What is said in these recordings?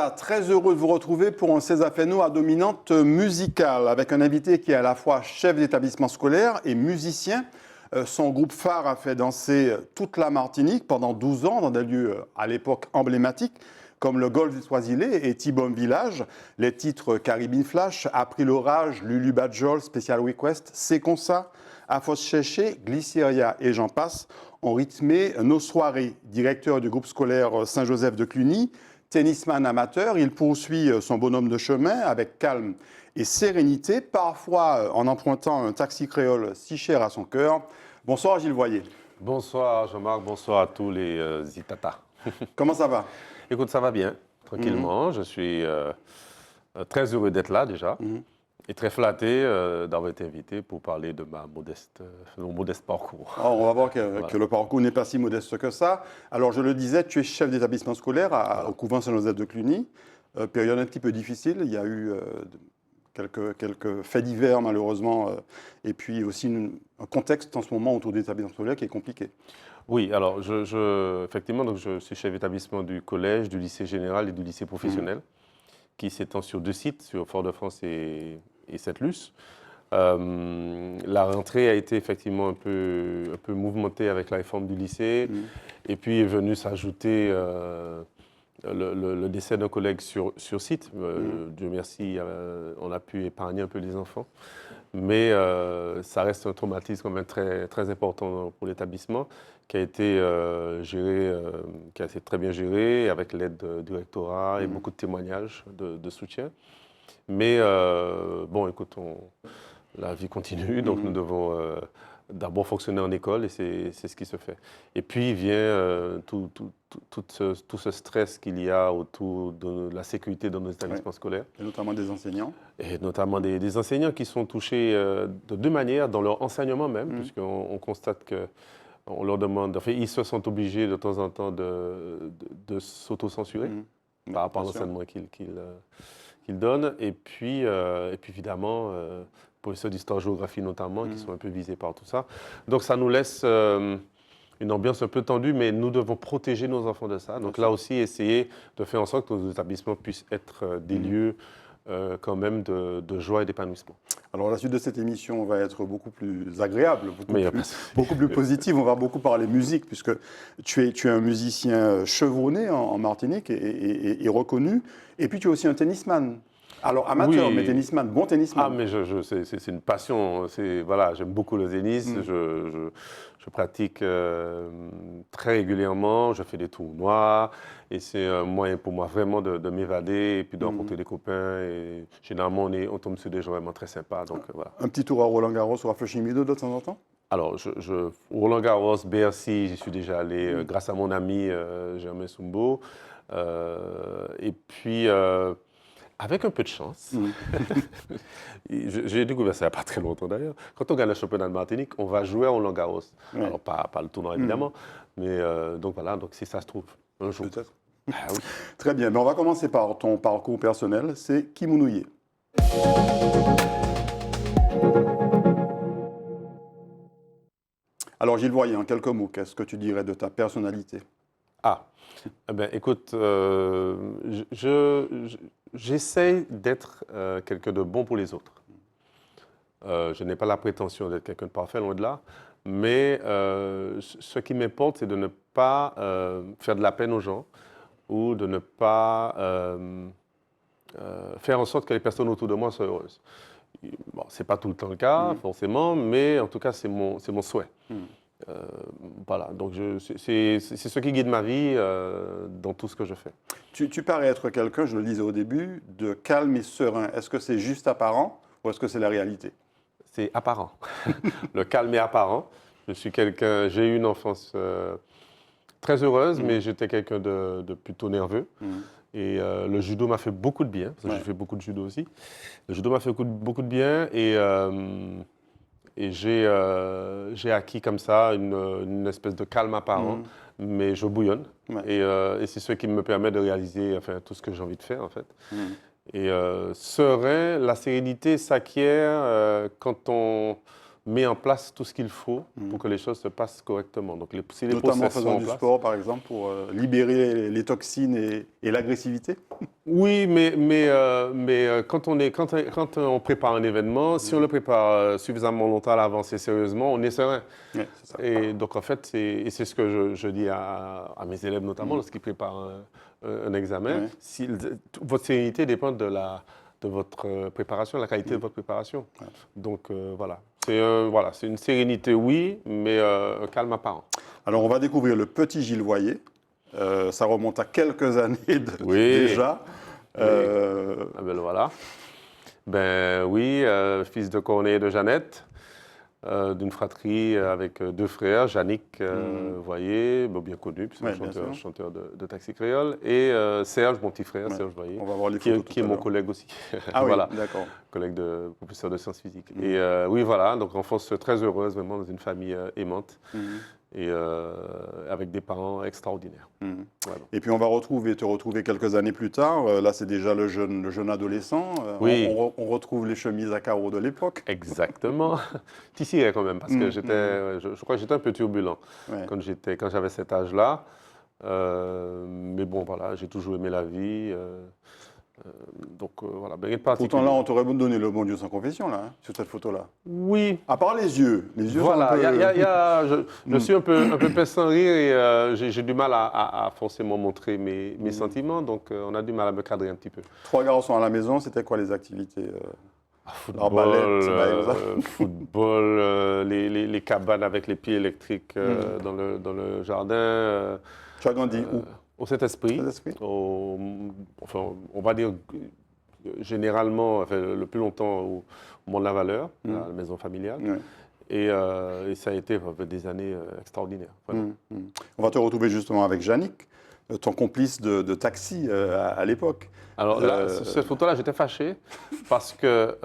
ça, très heureux de vous retrouver pour un César-Féno à dominante musicale, avec un invité qui est à la fois chef d'établissement scolaire et musicien. Son groupe phare a fait danser toute la Martinique pendant 12 ans dans des lieux à l'époque emblématiques, comme le golfe du Soisilé et T-Bomb Village. Les titres Caribbean Flash, Après l'orage, Lulu Bajol, Special Request, C'est comme ça, Afos Cheché, Glyceria et j'en passe ont rythmé nos soirées. Directeur du groupe scolaire Saint-Joseph de Cluny, tennisman amateur, il poursuit son bonhomme de chemin avec calme et sérénité, parfois en empruntant un taxi créole si cher à son cœur. Bonsoir Gilles Voyer. Bonsoir Jean-Marc, bonsoir à tous les Zitata. Comment ça va? Écoute, ça va bien, tranquillement. Je suis très heureux d'être là déjà et très flatté d'avoir été invité pour parler de mon modeste parcours. Alors, on va voir que le parcours n'est pas si modeste que ça. Alors je le disais, tu es chef d'établissement scolaire au couvent Saint-Joseph de Cluny. Période un petit peu difficile, il y a eu quelques faits divers malheureusement, et puis aussi un contexte en ce moment autour de l'établissement scolaire qui est compliqué. Oui, alors effectivement, donc je suis chef d'établissement du collège, du lycée général et du lycée professionnel, qui s'étend sur 2 sites, sur Fort-de-France et Sainte-Luce. La rentrée a été effectivement un peu mouvementée avec la réforme du lycée, et puis est venu s'ajouter le décès d'un collègue sur site. Dieu merci, on a pu épargner un peu les enfants. Mais ça reste un traumatisme quand même très, très important pour l'établissement, qui a été géré, qui a été très bien géré, avec l'aide du rectorat et beaucoup de témoignages de soutien. Mais bon, écoute, la vie continue, donc nous devons d'abord fonctionner en école, et c'est ce qui se fait. Et puis vient tout ce stress qu'il y a autour de la sécurité dans nos établissements scolaires. Et notamment des enseignants. Et notamment des enseignants qui sont touchés de 2 manières, dans leur enseignement même, puisqu'on constate qu'on leur demande, enfin, ils se sentent obligés de temps en temps de s'auto-censurer par rapport à l'enseignement qu'ils donnent. Et puis évidemment, professeurs d'histoire-géographie notamment, qui sont un peu visés par tout ça. Donc ça nous laisse une ambiance un peu tendue, mais nous devons protéger nos enfants de ça. Donc là aussi, essayer de faire en sorte que nos établissements puissent être des lieux quand même de joie et d'épanouissement. Alors la suite de cette émission va être beaucoup plus agréable, beaucoup plus positive. On va beaucoup parler musique, puisque tu es un musicien chevronné en Martinique et reconnu. Et puis tu es aussi un tennisman. Alors amateur, oui, mais tennisman, bon tennisman. Ah, mais c'est une passion. Voilà, j'aime beaucoup le tennis. Je pratique très régulièrement. Je fais des tournois. Et c'est un moyen pour moi vraiment de m'évader et puis de rencontrer des copains. Et généralement, on tombe sur des gens vraiment très sympas. Donc, voilà. Un petit tour à Roland-Garros ou à Flushing-Meadows de temps en temps? Alors, Roland-Garros, Bercy, j'y suis déjà allé grâce à mon ami Germain Soumbo. Et puis... avec un peu de chance, j'ai découvert ça il n'y a pas très longtemps d'ailleurs. Quand on gagne le championnat de Martinique, on va jouer à Roland-Garros. Oui. Alors, pas le tournoi évidemment, mais donc voilà, donc si ça se trouve, un jour. Peut-être. Ah, oui. Très bien, mais on va commencer par ton parcours personnel, c'est Kimounouye. Alors Gilles Voyer, en quelques mots, qu'est-ce que tu dirais de ta personnalité? Ah, eh bien, écoute, j'essaie d'être quelqu'un de bon pour les autres. Je n'ai pas la prétention d'être quelqu'un de parfait, loin de là, mais ce qui m'importe, c'est de ne pas faire de la peine aux gens ou de ne pas faire en sorte que les personnes autour de moi soient heureuses. Bon, ce n'est pas tout le temps le cas, forcément, mais en tout cas, c'est mon souhait. Voilà, donc c'est ce qui guide ma vie dans tout ce que je fais. Tu parais être quelqu'un, je le disais au début, de calme et serein. Est-ce que c'est juste apparent ou est-ce que c'est la réalité? C'est apparent. Le calme est apparent. J'ai eu une enfance très heureuse, mais j'étais quelqu'un de plutôt nerveux. Et le judo m'a fait beaucoup de bien, parce que j'ai fait beaucoup de judo aussi. Le judo m'a fait beaucoup de bien et j'ai acquis comme ça une espèce de calme apparent, mais je bouillonne. Et c'est ce qui me permet de réaliser tout ce que j'ai envie de faire, en fait. Et la sérénité s'acquiert quand on met en place tout ce qu'il faut pour que les choses se passent correctement. Donc, si les Notamment process sont faisant en du place. sport, par exemple, pour libérer les toxines et l'agressivité. Oui, mais quand on prépare un événement, si on le prépare suffisamment longtemps à l'avance et sérieusement, on est serein. Ouais, c'est ça. Et donc, en fait, c'est ce que je dis à mes élèves, notamment lorsqu'ils préparent un examen. Ouais. Votre sérénité dépend de votre préparation, la qualité de votre préparation. Ouais. Donc, voilà. C'est une sérénité, oui, mais un calme apparent. Alors, on va découvrir le petit Gilles Voyer. Ça remonte à quelques années Oui. déjà. Oui. Ah ben le voilà. Ben oui, fils de Corneille et de Jeannette, d'une fratrie avec deux frères, Yannick Voyer, bien connu, puisque Ouais, chanteur de Taxi Créole, et Serge, mon petit frère, Ouais. Serge Voyer, On va voir les photos qui est mon collègue aussi. Ah Voilà, oui, d'accord. collègue de professeur de sciences physiques. Et oui, voilà, donc enfance très heureuse, vraiment dans une famille aimante. Et avec des parents extraordinaires. Voilà. Et puis on va te retrouver quelques années plus tard. Là, c'est déjà le jeune adolescent. Oui. On retrouve les chemises à carreaux de l'époque. Exactement. Tissé quand même, parce que je crois que j'étais un peu turbulent Ouais. quand j'avais cet âge-là. Mais bon, voilà, j'ai toujours aimé la vie. Donc voilà, ben, rien de particulier. Pourtant, là, on t'aurait donné le bon Dieu sans confession, là, hein, sur cette photo-là. Oui. À part les yeux. Les yeux Voilà, sont un peu... je suis un peu pince sans rire et j'ai du mal à forcément montrer mes sentiments, donc on a du mal à me cadrer un petit peu. 3 garçons à la maison, c'était quoi les activités Football, par exemple. football, les cabanes avec les pieds électriques dans le jardin. Tu as grandi où Au Saint-Esprit. Saint-Esprit Enfin, on va dire généralement, enfin, le plus longtemps au Mont-de-la-Valeur, la maison familiale. Ouais. Et ça a été des années extraordinaires. Vraiment. On va te retrouver justement avec Yannick, ton complice de taxi à l'époque. Alors là, cette photo-là, j'étais fâché parce que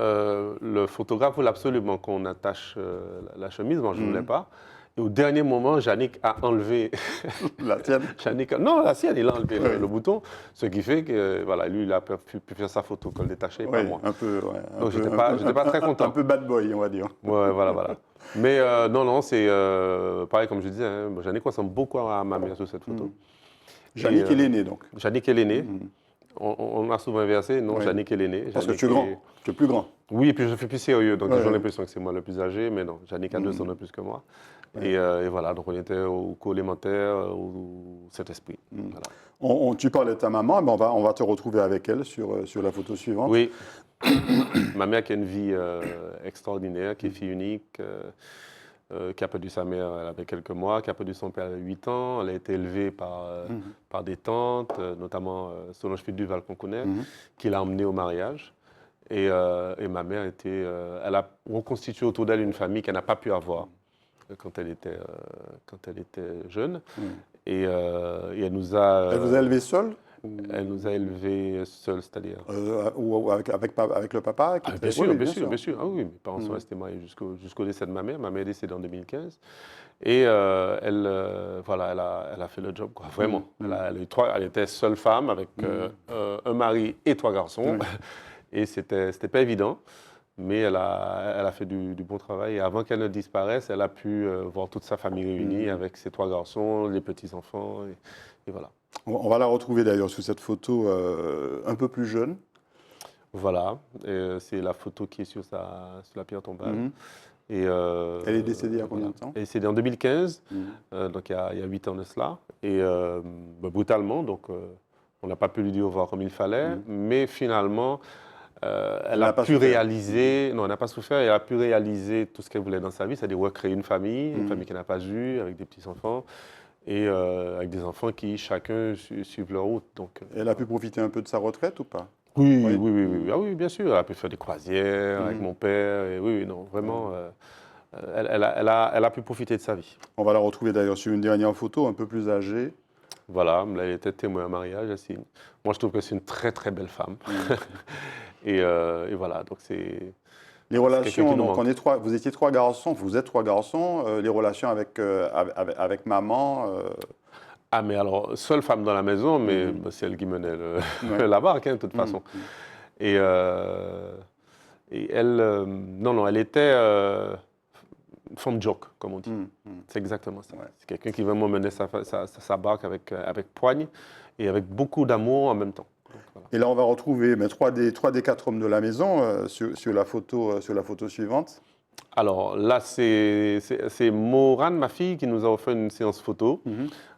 le photographe voulait absolument qu'on attache la chemise, moi je ne voulais pas. Et au dernier moment, Yannick a enlevé. La tienne Non, la sienne, il a enlevé le bouton, ce qui fait que voilà, lui, il a pu faire sa photo col détaché, pas moi. Un peu, ouais, donc j'étais pas très content. Un peu bad boy, on va dire. Ouais, voilà. Mais non, c'est pareil, comme je disais, hein, Yannick ressemble beaucoup à ma mère sur cette photo. Yannick est l'aîné, donc. Yannick est l'aîné. On a souvent inversé, non, Yannick est l'aîné. Parce que tu es grand, tu es plus grand. Oui, et puis je fais plus sérieux, donc j'ai l'impression que c'est moi le plus âgé, mais non, Yannick a 2 ans de plus que moi. Et voilà, donc on était au co-élémentaire, au Saint-Esprit. Voilà. Tu parlais de ta maman, mais on va te retrouver avec elle sur la photo suivante. Oui, ma mère qui a une vie extraordinaire, qui est fille unique, qui a perdu sa mère, elle avait quelques mois, qui a perdu son père, elle avait 8 ans. Elle a été élevée par des tantes, notamment Solange Duval qu'on connaît, qui l'a emmenée au mariage. Et ma mère elle a reconstitué autour d'elle une famille qu'elle n'a pas pu avoir quand elle était jeune. Et elle nous a... Elle vous a élevé seule Elle nous a élevés seuls, c'est-à-dire ou avec le papa bien sûr. Ah oui, mes parents sont restés mariés jusqu'au décès de ma mère. Ma mère est décédée en 2015. Et elle a fait le job, quoi, vraiment. Elle était seule femme avec un mari et 3 garçons. Et c'était pas évident. Mais elle a fait du bon travail. Et avant qu'elle ne disparaisse, elle a pu voir toute sa famille réunie avec ses 3 garçons, les petits-enfants. Et voilà. On va la retrouver d'ailleurs sur cette photo un peu plus jeune. Voilà, c'est la photo qui est sur la pierre tombale. Et, elle est décédée il y a combien de temps? Elle est décédée en 2015, donc il y a 8 ans de cela. Et brutalement, donc on n'a pas pu lui dire au revoir comme il fallait, mais finalement, elle a pu réaliser, non, elle n'a pas souffert, elle a pu réaliser tout ce qu'elle voulait dans sa vie, c'est-à-dire recréer une famille qu'elle n'a pas eue, avec des petits-enfants. Et avec des enfants qui, chacun, suivent leur route. Donc, elle a pu profiter un peu de sa retraite ou pas? Oui. Ah oui, bien sûr. Elle a pu faire des croisières avec mon père. Et oui, non, vraiment, elle a pu profiter de sa vie. On va la retrouver d'ailleurs sur une dernière photo, un peu plus âgée. Voilà, là, elle était témoin à mariage. Moi, je trouve que c'est une très, très belle femme. Et voilà, donc c'est... Les relations, donc vous étiez 3 garçons, vous êtes 3 garçons, les relations avec maman Ah, mais alors, seule femme dans la maison, mais c'est elle qui menait la barque, hein, de toute façon. Et elle, non, elle était une forme de joke, comme on dit. C'est exactement ça. Ouais. C'est quelqu'un qui vraiment menait sa barque avec poigne et avec beaucoup d'amour en même temps. Donc, voilà. Et là, on va retrouver trois des 4 hommes de la maison sur la photo suivante. Alors là, c'est Morane, ma fille, qui nous a offert une séance photo.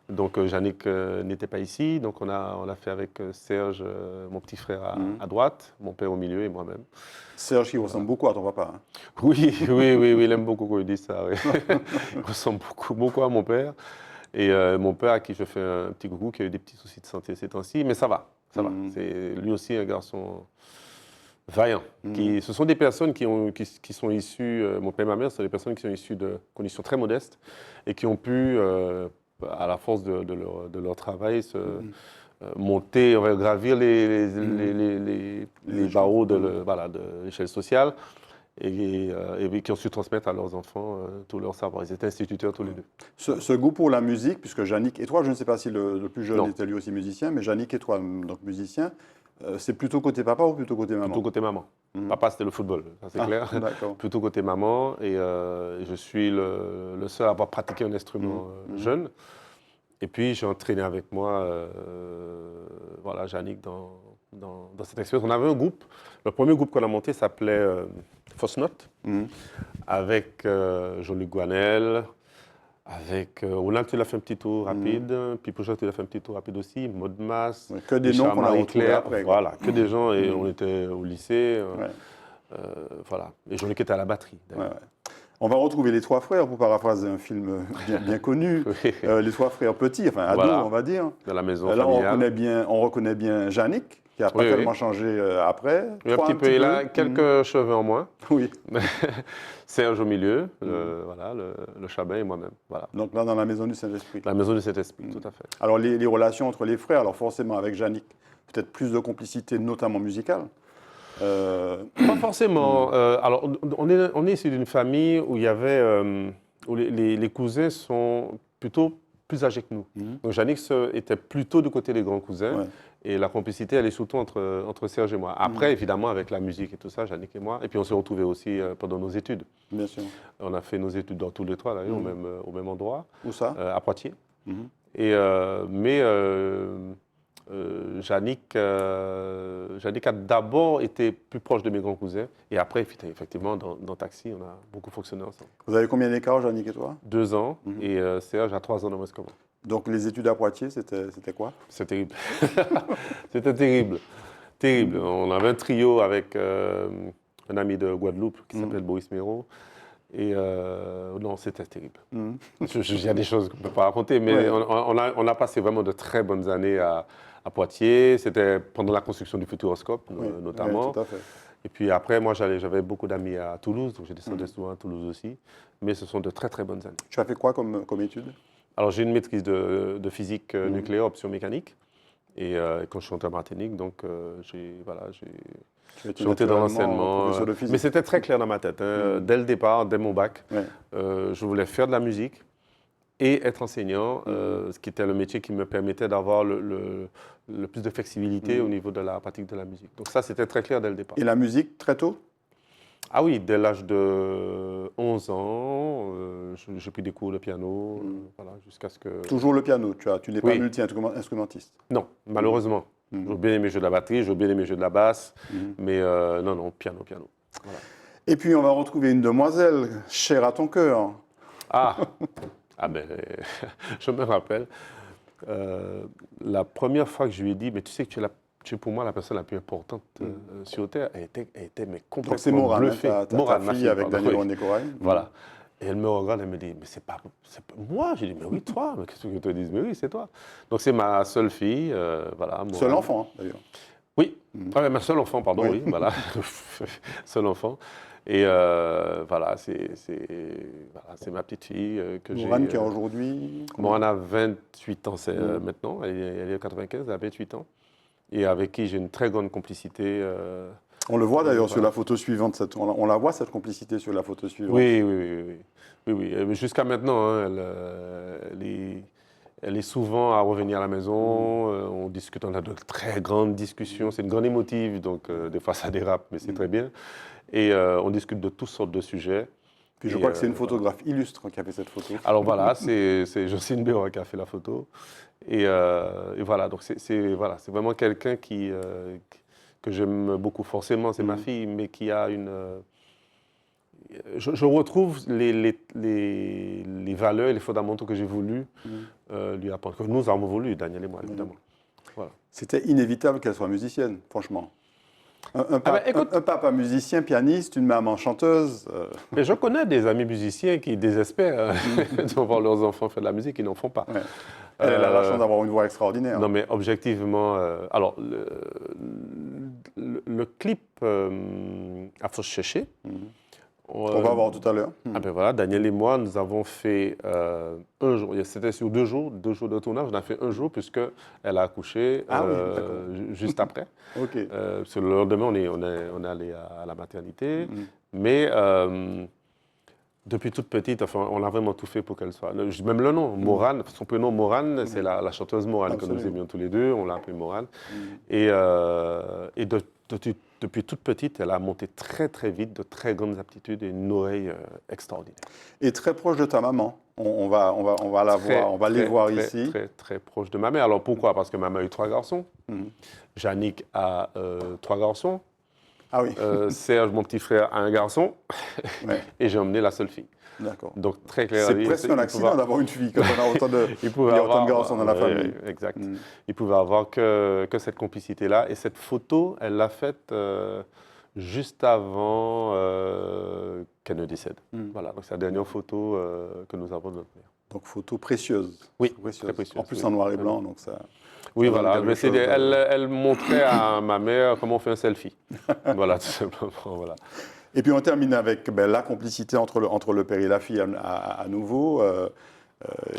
Donc Yannick n'était pas ici, donc on a fait avec Serge, mon petit frère à droite, mon père au milieu et moi-même. Serge qui ressemble beaucoup à ton papa. Hein. Oui, il aime beaucoup quand il dit ça. Oui. Il ressemble beaucoup à mon père. Et mon père, à qui je fais un petit coucou, qui a eu des petits soucis de santé ces temps-ci, mais ça va. C'est lui aussi un garçon vaillant. Ce sont des personnes qui sont issues, mon père et ma mère, ce sont des personnes qui sont issues de conditions très modestes et qui ont pu, à la force de leur travail, monter, on va gravir les barreaux de l'échelle sociale et qui ont su transmettre à leurs enfants tout leur savoir. Ils étaient instituteurs tous les deux. Ce goût pour la musique, puisque Yannick et toi, je ne sais pas si le plus jeune Non. était lui aussi musicien, mais Yannick et toi, donc musicien, c'est plutôt côté papa ou plutôt côté maman? Plutôt côté maman. Papa, c'était le football, ça c'est clair. D'accord. Plutôt côté maman. Et je suis le seul à avoir pratiqué un instrument jeune. Et puis, j'ai entraîné avec moi Yannick dans cette expérience. On avait un groupe. Le premier groupe qu'on a monté s'appelait Fausse Note, avec Jean-Luc Guanel, avec Ronald, tu l'as fait un petit tour rapide, Pipo Jacques, tu l'as fait un petit tour rapide aussi, Maud Mas, Que des noms qu'on a retrouvés après. Voilà, que des gens, et on était au lycée, voilà. Et Jean-Luc était à la batterie, d'ailleurs. Ouais. On va retrouver les trois frères, pour paraphraser un film bien connu, les trois frères petits, enfin ados, on va dire. De la maison là, familiale. on reconnaît bien Yannick, qui n'a pas tellement changé après. Oui, un petit peu, il a quelques cheveux en moins. Oui. Serge au milieu, le Chabin et moi-même. Voilà. Donc là, dans la maison du Saint-Esprit. La maison du Saint-Esprit, tout à fait. Alors les relations entre les frères, alors forcément avec Yannick, peut-être plus de complicité, notamment musicale. Pas forcément. Alors, on est issu d'une famille où il y avait, où les cousins sont plutôt plus âgés que nous. Donc, Yannick était plutôt du côté des grands cousins. Et la complicité, elle est surtout entre Serge et moi. Après, évidemment, avec la musique et tout ça, Yannick et moi. Et puis, on s'est retrouvés aussi pendant nos études. Bien sûr. On a fait nos études dans tous les trois, d'ailleurs, au même endroit. Où ça? À Poitiers. Mais Yannick a d'abord été plus proche de mes grands cousins. Et après, effectivement, dans Taxi, on a beaucoup fonctionné ensemble. Vous avez combien d'écart, Yannick et toi? 2 ans. Et Serge a 3 ans de moins que moi. Donc les études à Poitiers, c'était quoi? C'était terrible. C'était terrible. Terrible. On avait un trio avec un ami de Guadeloupe qui s'appelle Boris Miro. Et non, c'était terrible. Il y a des choses qu'on ne peut pas raconter, mais on a passé vraiment de très bonnes années à Poitiers. C'était pendant la construction du Futuroscope, notamment. Oui, tout à fait. Et puis après, moi, j'avais beaucoup d'amis à Toulouse, donc j'ai descendu souvent à Toulouse aussi. Mais ce sont de très, très bonnes années. Tu as fait quoi comme études? Alors, j'ai une maîtrise de physique nucléaire, option mécanique. Et quand je suis entré en Martinique, donc j'ai monté dans l'enseignement. Mais c'était très clair dans ma tête. Dès le départ, dès mon bac, je voulais faire de la musique et être enseignant, ce qui était le métier qui me permettait d'avoir le plus de flexibilité au niveau de la pratique de la musique. Donc ça, c'était très clair dès le départ. Et la musique, très tôt? Ah oui, dès l'âge de 11 ans, j'ai pris des cours de piano, voilà, jusqu'à ce que... Toujours le piano, tu n'es pas multi-instrumentiste? Non, malheureusement. J'ai bien aimé jouer de la batterie, j'ai bien aimé jouer de la basse, mais non, piano. Voilà. Et puis on va retrouver une demoiselle chère à ton cœur. Ah ben, je me rappelle, la première fois que je lui ai dit, mais tu sais que tu es pour moi la personne la plus importante sur Terre, elle était mais complètement Donc c'est Morane, bluffée. Morane, ta fille avec Daniel René-Corail. Voilà. Et elle me regarde, elle me dit, mais c'est pas moi. J'ai dit, mais oui, toi. Mais qu'est-ce que je te dis? Mais oui, c'est toi. Donc c'est ma seule fille, voilà. Morane. Seul enfant, d'ailleurs. Oui, ma seule enfant, pardon, oui, voilà. Seul enfant. Et voilà, c'est ma petite fille que j'ai. Morane qui a aujourd'hui... Morane a 28 ans maintenant, elle est en 95, elle a 28 ans. Et avec qui j'ai une très grande complicité. On le voit d'ailleurs sur la photo suivante, on la voit cette complicité sur la photo suivante. Oui. Jusqu'à maintenant, hein, elle est souvent à revenir à la maison, on discute, on a de très grandes discussions, c'est une grande émotive, donc des fois ça dérape, mais c'est très bien. Et on discute de toutes sortes de sujets. Puis je crois que c'est une photographe illustre qui a fait cette photo. Alors voilà, c'est Jocelyne Béra qui a fait la photo. Et voilà, donc voilà, c'est vraiment quelqu'un que j'aime beaucoup. Forcément, c'est ma fille, mais qui a une... je retrouve les valeurs et les fondamentaux que j'ai voulu lui apprendre, que nous avons voulu, Daniel et moi, évidemment. Voilà. C'était inévitable qu'elle soit musicienne, franchement. Un papa musicien, pianiste, une maman chanteuse. Mais je connais des amis musiciens qui désespèrent de voir leurs enfants faire de la musique, ils n'en font pas. Ouais. Elle a la chance d'avoir une voix extraordinaire. Non, mais objectivement, alors, le clip à Faut chercher. On va voir tout à l'heure. Ah ben voilà, Daniel et moi, nous avons fait un jour, c'était sur 2 jours de tournage, on a fait un jour puisqu'elle a accouché juste après. Ok. Sur le lendemain, on est allé à la maternité, mais depuis toute petite, enfin, on a vraiment tout fait pour qu'elle soit. Même le nom, Morane, son prénom Morane, c'est la chanteuse Morane que nous aimions tous les deux, on l'a appelée Morane. Et depuis toute petite, elle a monté très très vite, de très grandes aptitudes et une oreille extraordinaire. Et très proche de ta maman. On va la voir, on va les voir ici. Très proche de ma mère. Alors pourquoi? Parce que ma mère a eu 3 garçons. Jannick a 3 garçons. Ah oui. Serge, mon petit frère, a un garçon. Ouais. Et j'ai emmené la seule fille. D'accord. Donc très clair. C'est presque un accident d'avoir une fille quand on a autant de garçons dans la famille. Exact. Il pouvait avoir que cette complicité-là. Et cette photo, elle l'a faite juste avant qu'elle ne décède. Voilà, donc c'est la dernière photo que nous avons de notre mère. Donc photo précieuse. Oui, précieuse. très précieuse. En plus en noir et blanc, donc ça... Oui, voilà. Mais elle montrait à ma mère comment on fait un selfie. Voilà, tout simplement. Voilà. Et puis on termine avec la complicité entre le père et la fille à nouveau.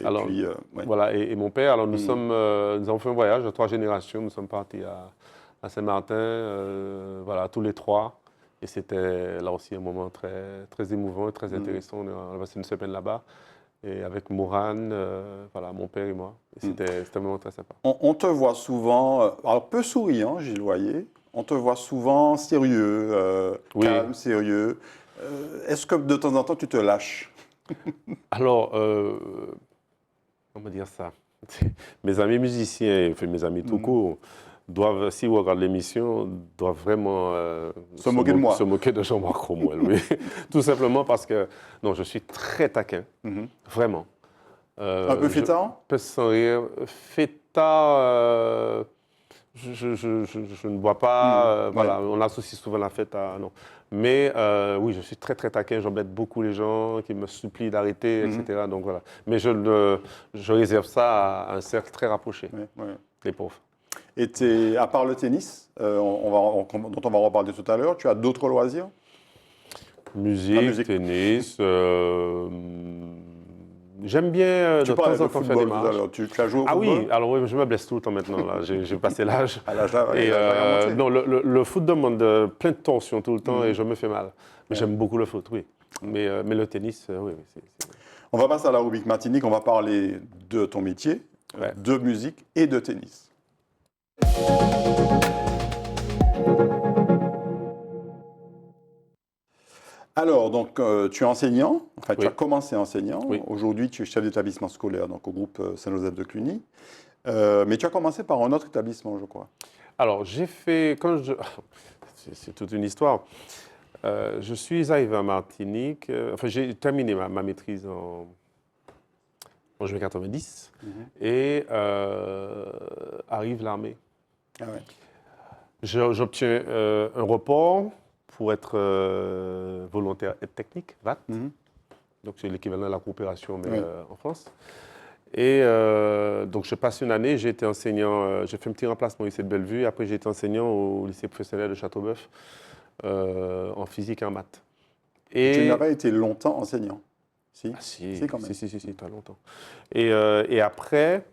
Alors, puis, voilà, et mon père, alors nous avons fait un voyage de 3 générations. Nous sommes partis à Saint-Martin, voilà, tous les 3. Et c'était là aussi un moment très, très émouvant et très intéressant. On a passé une semaine là-bas. Et avec Morane, voilà, mon père et moi. Et c'était vraiment très sympa. On te voit souvent, alors peu souriant, Gilles Loyer. On te voit souvent sérieux, calme, sérieux. Est-ce que de temps en temps, tu te lâches? Alors, comment dire ça? Mes amis musiciens, enfin mes amis tout court, doivent, si vous regardez l'émission, doivent vraiment se moquer de moi. Se moquer de Jean-Marc Cromwell, oui. Tout simplement parce que, non, je suis très taquin, vraiment. Un peu fêtard? Peux sans rire. Fêtard, je ne bois pas, voilà, on associe souvent la fête à... Non. Mais oui, je suis très très taquin, j'embête beaucoup les gens qui me supplient d'arrêter, etc. Donc voilà. Mais je réserve ça à un cercle très rapproché, les pauvres. Et à part le tennis, dont on va reparler tout à l'heure, tu as d'autres loisirs? Musique, tennis, j'aime bien de temps en temps faire des marches. Tu as joué au football? Ah oui, alors oui, je me blesse tout le temps maintenant, là. J'ai passé l'âge. À l'âge là, non, le foot demande plein de tension tout le temps et je me fais mal. Mais j'aime beaucoup le foot, oui. Mais le tennis, oui. On va passer à la rubrique Martinique, on va parler de ton métier, de musique et de tennis. Alors, donc, tu es enseignant, enfin, tu as commencé enseignant. Aujourd'hui, tu es chef d'établissement scolaire donc, au groupe Saint-Joseph de Cluny. Mais tu as commencé par un autre établissement, je crois. Alors, j'ai fait... C'est toute une histoire. Je suis arrivé à Martinique. Enfin, j'ai terminé ma maîtrise en juin 90. Et arrive l'armée. Ah ouais. J'obtiens un report pour être volontaire aide technique, VAT. Donc c'est l'équivalent de la coopération, mais en France. Et donc je passe une année, j'ai été enseignant, j'ai fait un petit remplacement au lycée de Bellevue, après j'ai été enseignant au lycée professionnel de Châteauboeuf en physique et en maths. Et tu n'as pas été longtemps enseignant? Si, si, quand même. Si, très longtemps. Et après,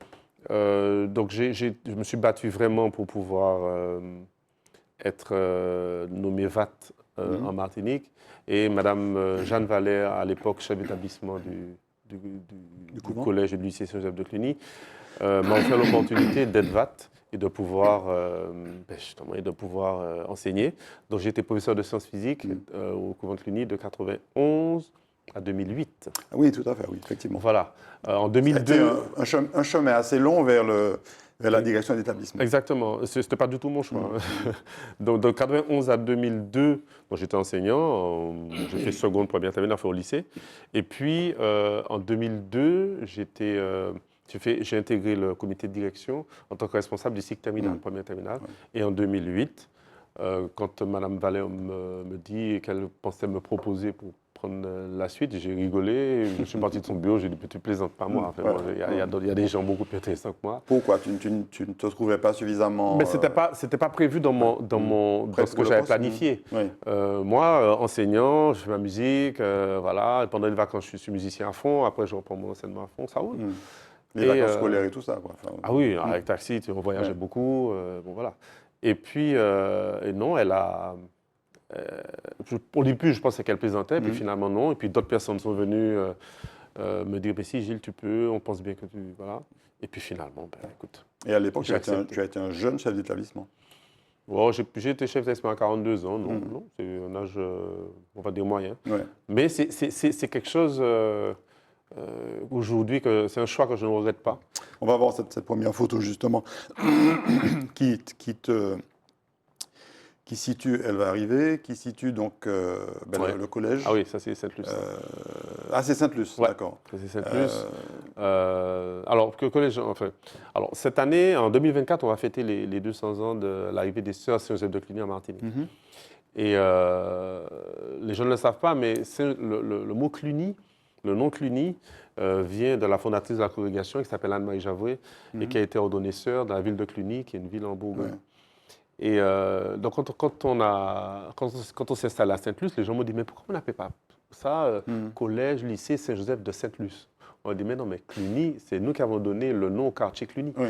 donc je me suis battu vraiment pour pouvoir être nommé VAT en Martinique. Et Madame Jeanne Valère, à l'époque chef d'établissement du collège et du lycée Saint-Joseph de Cluny, m'a offert l'opportunité d'être VAT et de pouvoir, enseigner. Donc j'ai été professeur de sciences physiques au couvent de Cluny de 91 à 2008. Oui, tout à fait, oui, effectivement. Voilà. En Ça a été 2002. un chemin assez long vers la direction d'établissement. Exactement. Ce n'était pas du tout mon choix. Mmh. Donc, de 91 à 2002, bon, j'étais enseignant. J'ai fait seconde, première, terminale, enfin au lycée. Et puis, en 2002, j'ai intégré le comité de direction en tant que responsable du cycle terminal, première terminale. Ouais. Et en 2008, quand Mme Vallée me dit qu'elle pensait me proposer pour prendre la suite, j'ai rigolé. Je suis parti de son bureau, j'ai dit, tu plaisantes pas moi. Enfin, Ouais. bon, il y a des gens beaucoup plus intéressants que moi. Pourquoi tu ne te trouvais pas suffisamment... Mais c'était pas prévu dans Prêt ce pour que le j'avais poste. planifié. Oui. Moi, enseignant, je fais ma musique, voilà. Et pendant les vacances, je suis musicien à fond. Après, je reprends mon enseignement à fond, ça roule. Les vacances scolaires et tout ça, quoi. Enfin, Ah oui, avec Taxi, on voyageait beaucoup. Bon, voilà. Et puis, et non, elle a... au début, je pensais qu'elle plaisantait, puis finalement, non. Et puis, d'autres personnes sont venues me dire, si, Gilles, tu peux, on pense bien que tu... Voilà. Et puis, finalement, écoute... Et à l'époque, tu J'ai as été un jeune chef d'établissement. Bon, j'ai été chef d'établissement à 42 ans, non, c'est un âge, on va dire, moyen. Ouais. Mais c'est quelque chose, aujourd'hui, c'est un choix que je ne regrette pas. On va voir cette première photo, justement, qui situe, elle va arriver, qui situe donc Ouais. le collège. Ah oui, ça c'est Sainte-Luce. C'est Sainte-Luce, Ouais, d'accord. ça c'est Sainte-Luce. Alors, collège, enfin, alors, cette année, en 2024, on va fêter les 200 ans de l'arrivée des Sœurs Saint-Joseph de Cluny en Martinique. Et les gens ne le savent pas, mais le mot Cluny, le nom Cluny, vient de la fondatrice de la congrégation qui s'appelle Anne-Marie Javoué et qui a été ordonnée sœur dans la ville de Cluny, qui est une ville en Bourgogne. Ouais. Et donc, quand on s'est installé à Sainte-Luce, les gens m'ont dit, mais pourquoi on n'appelle pas ça collège, lycée Saint-Joseph de Sainte-Luce? On a dit, mais non, mais Cluny, c'est nous qui avons donné le nom au quartier Cluny. Oui,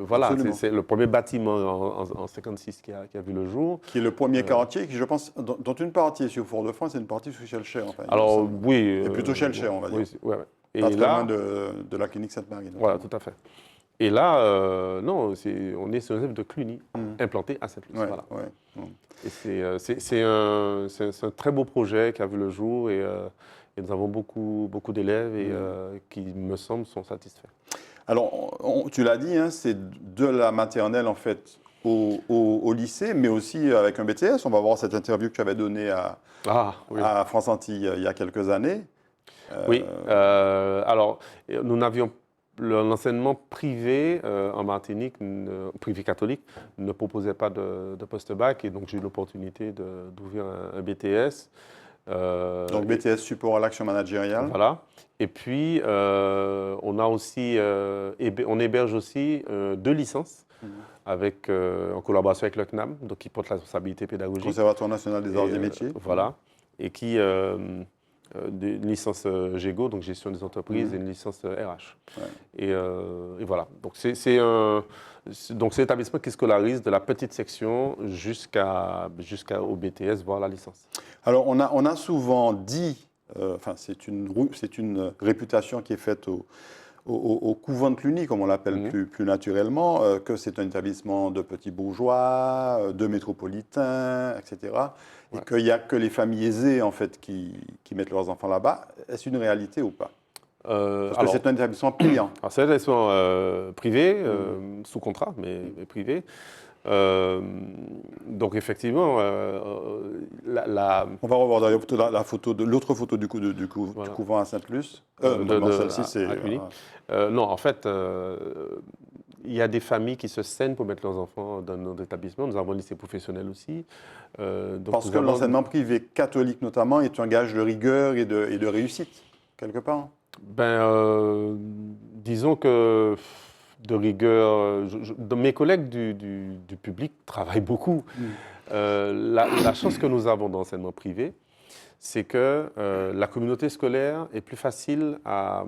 voilà, c'est le premier bâtiment en 56 qui a vu le jour. Qui est le premier quartier, qui, je pense, dont une partie est sur Fort-de-France et une partie sur Chelcher. Enfin, alors, oui. Et plutôt Chelcher, on va dire. Oui, ouais. Et pas là, très loin de la clinique Sainte-Marie. Voilà, tout à fait. Et là, non, on est Saint-Joseph de Cluny, implanté à Sainte-Luce. Ouais, voilà. ouais. Et c'est un très beau projet qui a vu le jour et nous avons beaucoup d'élèves et qui, me semble, sont satisfaits. Alors, tu l'as dit, hein, c'est de la maternelle, en fait, au lycée, mais aussi avec un BTS. On va voir cette interview que tu avais donnée à France Antilles il y a quelques années. Oui, alors, nous n'avions l'enseignement privé en Martinique, privé catholique, ne proposait pas de post-bac et donc j'ai eu l'opportunité d'ouvrir un BTS. Donc BTS support à l'action managériale. Voilà. Et puis on a aussi, on héberge aussi 2 licences en collaboration avec le CNAM, donc qui porte la responsabilité pédagogique. Conservatoire national des arts et métiers. Voilà. Et qui une licence GEGO, donc gestion des entreprises, et une licence RH. Ouais. Et voilà. Donc c'est l'établissement qui scolarise de la petite section jusqu'au BTS, voire la licence. Alors on a souvent dit, c'est une réputation qui est faite au couvent de Cluny, comme on l'appelle plus naturellement, que c'est un établissement de petits bourgeois, de métropolitains, etc. Et qu'il n'y a que les familles aisées, en fait, qui mettent leurs enfants là-bas. Est-ce une réalité ou pas? Parce que c'est un établissement payant. Alors c'est un établissement privé, sous contrat, mais privé. Donc effectivement, on va revoir d'ailleurs l'autre photo du couvent à Sainte-Luce. Celle-ci, c'est... non, en fait, il y a des familles qui se saignent pour mettre leurs enfants dans notre établissement. Nous avons un lycée professionnel aussi. Donc parce que l'enseignement privé catholique, notamment, est un gage de rigueur et de réussite, quelque part. Disons que de rigueur, mes collègues du public travaillent beaucoup. La chance que nous avons dans l'enseignement privé, c'est que la communauté scolaire est plus facile à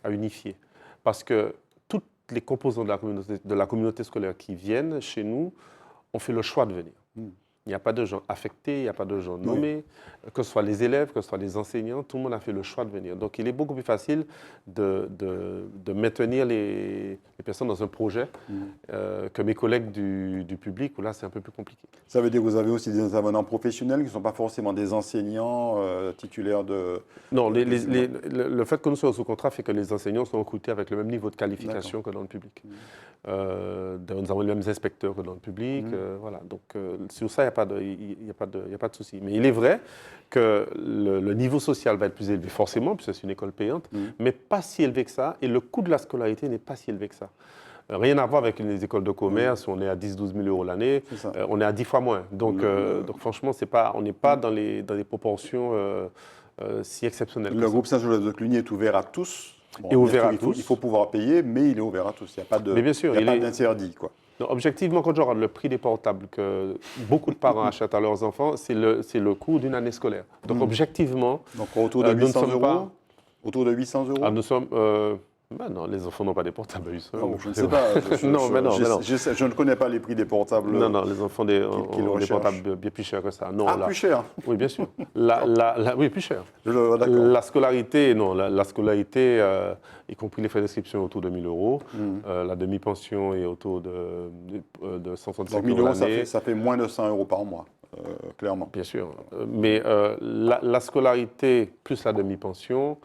unifier. Parce que toutes les composants de la communauté scolaire qui viennent chez nous ont fait le choix de venir. Il n'y a pas de gens affectés, il n'y a pas de gens nommés, que ce soit les élèves, que ce soit les enseignants, tout le monde a fait le choix de venir. Donc il est beaucoup plus facile de maintenir les personnes dans un projet que mes collègues du public, où là c'est un peu plus compliqué. Ça veut dire que vous avez aussi des intervenants professionnels qui ne sont pas forcément des enseignants titulaires de... Non, le fait que nous soyons sous contrat fait que les enseignants sont recrutés avec le même niveau de qualification que dans le public. Nous avons les mêmes inspecteurs que dans le public. Voilà. Donc sur ça, il n'y a pas de souci. Mais il est vrai que le niveau social va être plus élevé, forcément, puisque c'est une école payante, mais pas si élevé que ça. Et le coût de la scolarité n'est pas si élevé que ça. Rien à voir avec les écoles de commerce, où on est à 10-12 000 euros l'année, on est à 10 fois moins. Donc franchement, on n'est pas dans les proportions si exceptionnelles. Le groupe Saint-Joseph de Cluny est ouvert à tous. Bon, ouvert à tous. Il faut pouvoir payer, mais il est ouvert à tous. Il n'y a pas d'interdit. Objectivement, quand je regarde le prix des portables que beaucoup de parents achètent à leurs enfants, c'est le coût d'une année scolaire. Donc objectivement, donc autour de 800 euros. Autour de 800 euros. Ah, nous sommes. Non, les enfants n'ont pas des portables à 800 euros. Je ne sais pas. Je ne connais pas les prix des portables. Non, les enfants ont des portables bien plus chers que ça. Non, plus cher. Oui, bien sûr. Oui, plus cher. La scolarité, la scolarité, y compris les frais d'inscription, autour de 1 000 euros. La demi-pension est autour de 165 euros l'année. Ça fait moins de 100 euros par mois, clairement. Bien sûr. Mais la scolarité plus la demi-pension,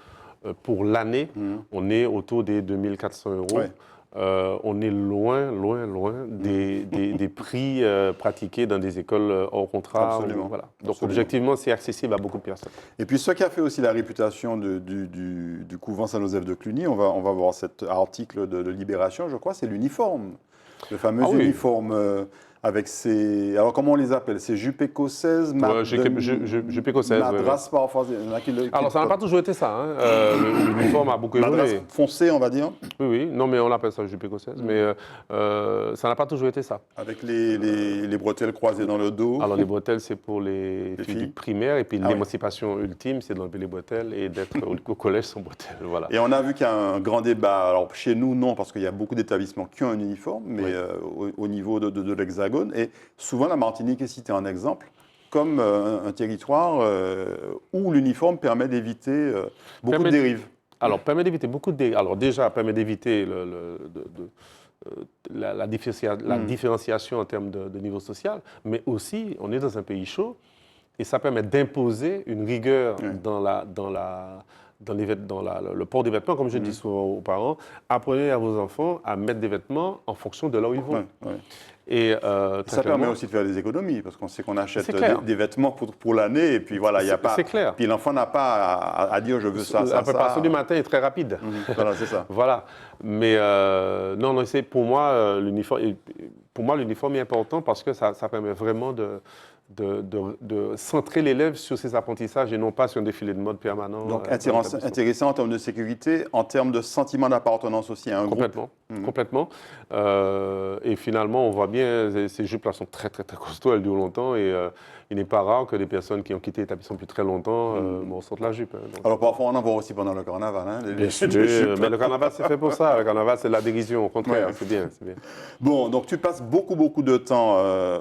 pour l'année, on est autour des 2 400 euros. Ouais. On est loin des prix pratiqués dans des écoles hors contrat. Absolument. Voilà. Donc, objectivement, c'est accessible à beaucoup de personnes. Et puis, ce qui a fait aussi la réputation du couvent Saint-Joseph de Cluny, on va voir cet article de Libération, je crois, c'est l'uniforme. Le fameux uniforme avec ces... Alors, comment on les appelle? Ces jupes écossaises, jupes écossaises, madras, parfois. Alors, ça n'a pas toujours été ça. L'uniforme a beaucoup évolué. Madras foncé, on va dire. Oui. Non, mais on appelle ça jupe écossaise. Mais ça n'a pas toujours été ça. Avec les bretelles croisées dans le dos. Alors, les bretelles, c'est pour les filles du primaire. Et puis, l'émancipation ultime, c'est d'enlever les bretelles et d'être au collège sans bretelles. Voilà. Et on a vu qu'il y a un grand débat. Alors, chez nous, non, parce qu'il y a beaucoup d'établissements qui ont un uniforme, mais au niveau de l'Hexagone. Et souvent, la Martinique est citée en exemple comme un territoire où l'uniforme permet d'éviter beaucoup de dérives. Alors, permet d'éviter beaucoup de dérives. Alors, déjà, permet d'éviter la différenciation en termes de niveau social, mais aussi, on est dans un pays chaud et ça permet d'imposer une rigueur dans le port des vêtements, comme je dis souvent aux parents. Apprenez à vos enfants à mettre des vêtements en fonction de là où ils vont. Et, ça permet aussi de faire des économies, parce qu'on sait qu'on achète des vêtements pour l'année, et puis voilà, il n'y a pas... C'est clair. Puis l'enfant n'a pas à dire « je veux ça, ça, la préparation du matin est très rapide. Voilà, c'est ça. Voilà. Mais non, c'est pour moi, l'uniforme est important parce que ça permet vraiment de centrer l'élève sur ses apprentissages et non pas sur un défilé de mode permanent. Donc intéressant en termes de sécurité, en termes de sentiment d'appartenance aussi à un groupe. Complètement. Et finalement, on voit bien, ces jupes-là sont très, très, très costauds, elles durent longtemps et il n'est pas rare que des personnes qui ont quitté l'établissement depuis très longtemps sortent la jupe. Alors parfois, on en voit aussi pendant le carnaval. Bien sûr, mais le carnaval, c'est fait pour ça. Le carnaval, c'est de la dérision, au contraire, c'est bien. Bon, donc tu passes beaucoup de temps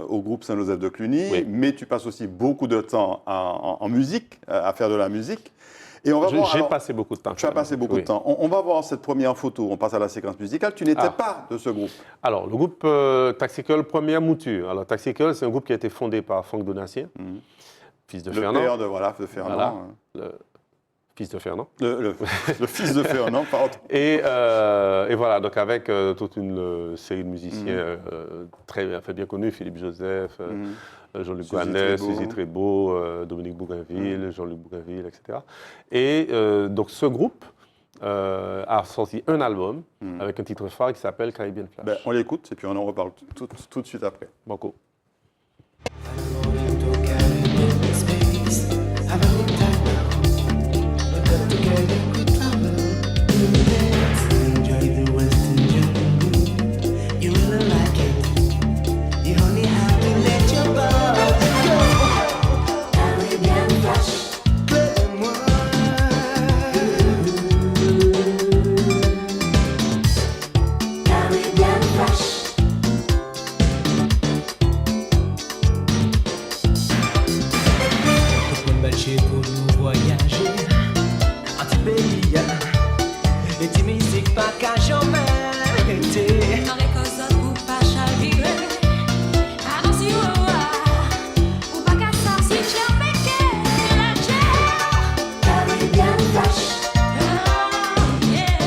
au groupe Saint-Joseph de Cluny, mais tu passes aussi beaucoup de temps en musique, à faire de la musique. Et j'ai passé beaucoup de temps. Tu as passé beaucoup de temps. On va voir cette première photo. On passe à la séquence musicale. Tu n'étais pas de ce groupe. Alors, le groupe Taxicle, première mouture. Alors, Taxicle, c'est un groupe qui a été fondé par Franck Donatien, fils de Fernand. Le père de Fernand. Voilà. Fils de Fernand. Le fils de Fernand, pardon. Et voilà, donc avec toute une série de musiciens très bien connus, Philippe Joseph, Jean-Luc Guanet, Suzy Trébeau, Dominique Bougainville, Jean-Luc Bougainville, etc. Et donc ce groupe a sorti un album avec un titre phare qui s'appelle Caribbean Flash. On l'écoute et puis on en reparle tout de suite après. Banco. chercher pour nous voyager en tout pays. Et tes musiques pas qu'à jamais arrêter. Dans les causes pour pas chavirer. Attention, ou pas qu'à sortir, j'ai péqué la chair. Caribbean Flash. Oh, yeah.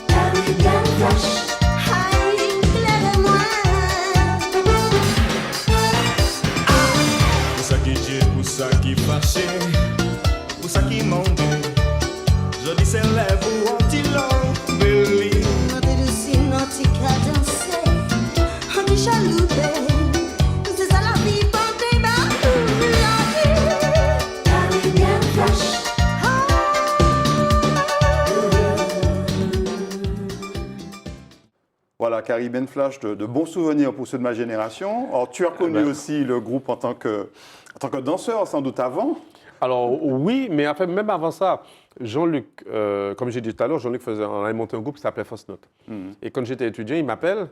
Caribbean Flash. Aïe, lève-moi. Pour ça qui j'ai, pour ça qui fâché, pour ça qui monte. Je dis c'est lève ou anti-long, belly. Noti de si, noti qu'à danser. Noti chaloupé. C'est ça la vie, portée bas. La vie. Caribbean Flash. Voilà, Caribbean Flash, de bons souvenirs pour ceux de ma génération. Alors, tu as connu aussi le groupe en tant que danseur, sans doute avant. Alors oui, mais en fait, même avant ça, Jean-Luc, comme j'ai dit tout à l'heure, Jean-Luc on avait monté un groupe qui s'appelait Fausse Note. Et quand j'étais étudiant, il m'appelle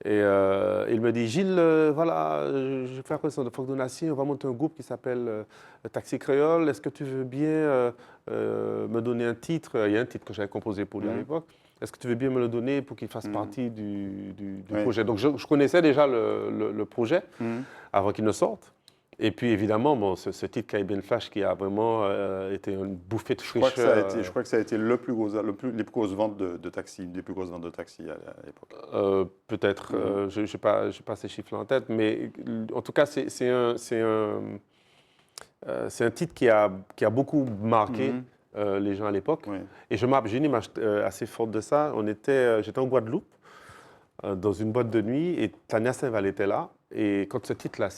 et il me dit, Gilles, voilà, je fais la connaissance de Franck Donassi, on va monter un groupe qui s'appelle Taxi Créole. Est-ce que tu veux bien me donner un titre? Il y a un titre que j'avais composé pour lui à l'époque. Est-ce que tu veux bien me le donner pour qu'il fasse partie du projet? Donc je connaissais déjà le projet avant qu'il ne sorte. Et puis évidemment, bon, ce titre Caribbean Flash qui a vraiment été une bouffée de fraîcheur. Je crois que ça a été les plus grosses ventes de taxi, des plus grosses ventes de taxi à l'époque. Peut-être, je n'ai pas ces chiffres en tête, mais en tout cas, c'est un titre qui a beaucoup marqué les gens à l'époque. Oui. Et j'ai une image assez forte de ça. J'étais en Guadeloupe, dans une boîte de nuit, et Tania Saint-Val était là. Et quand ce titre-là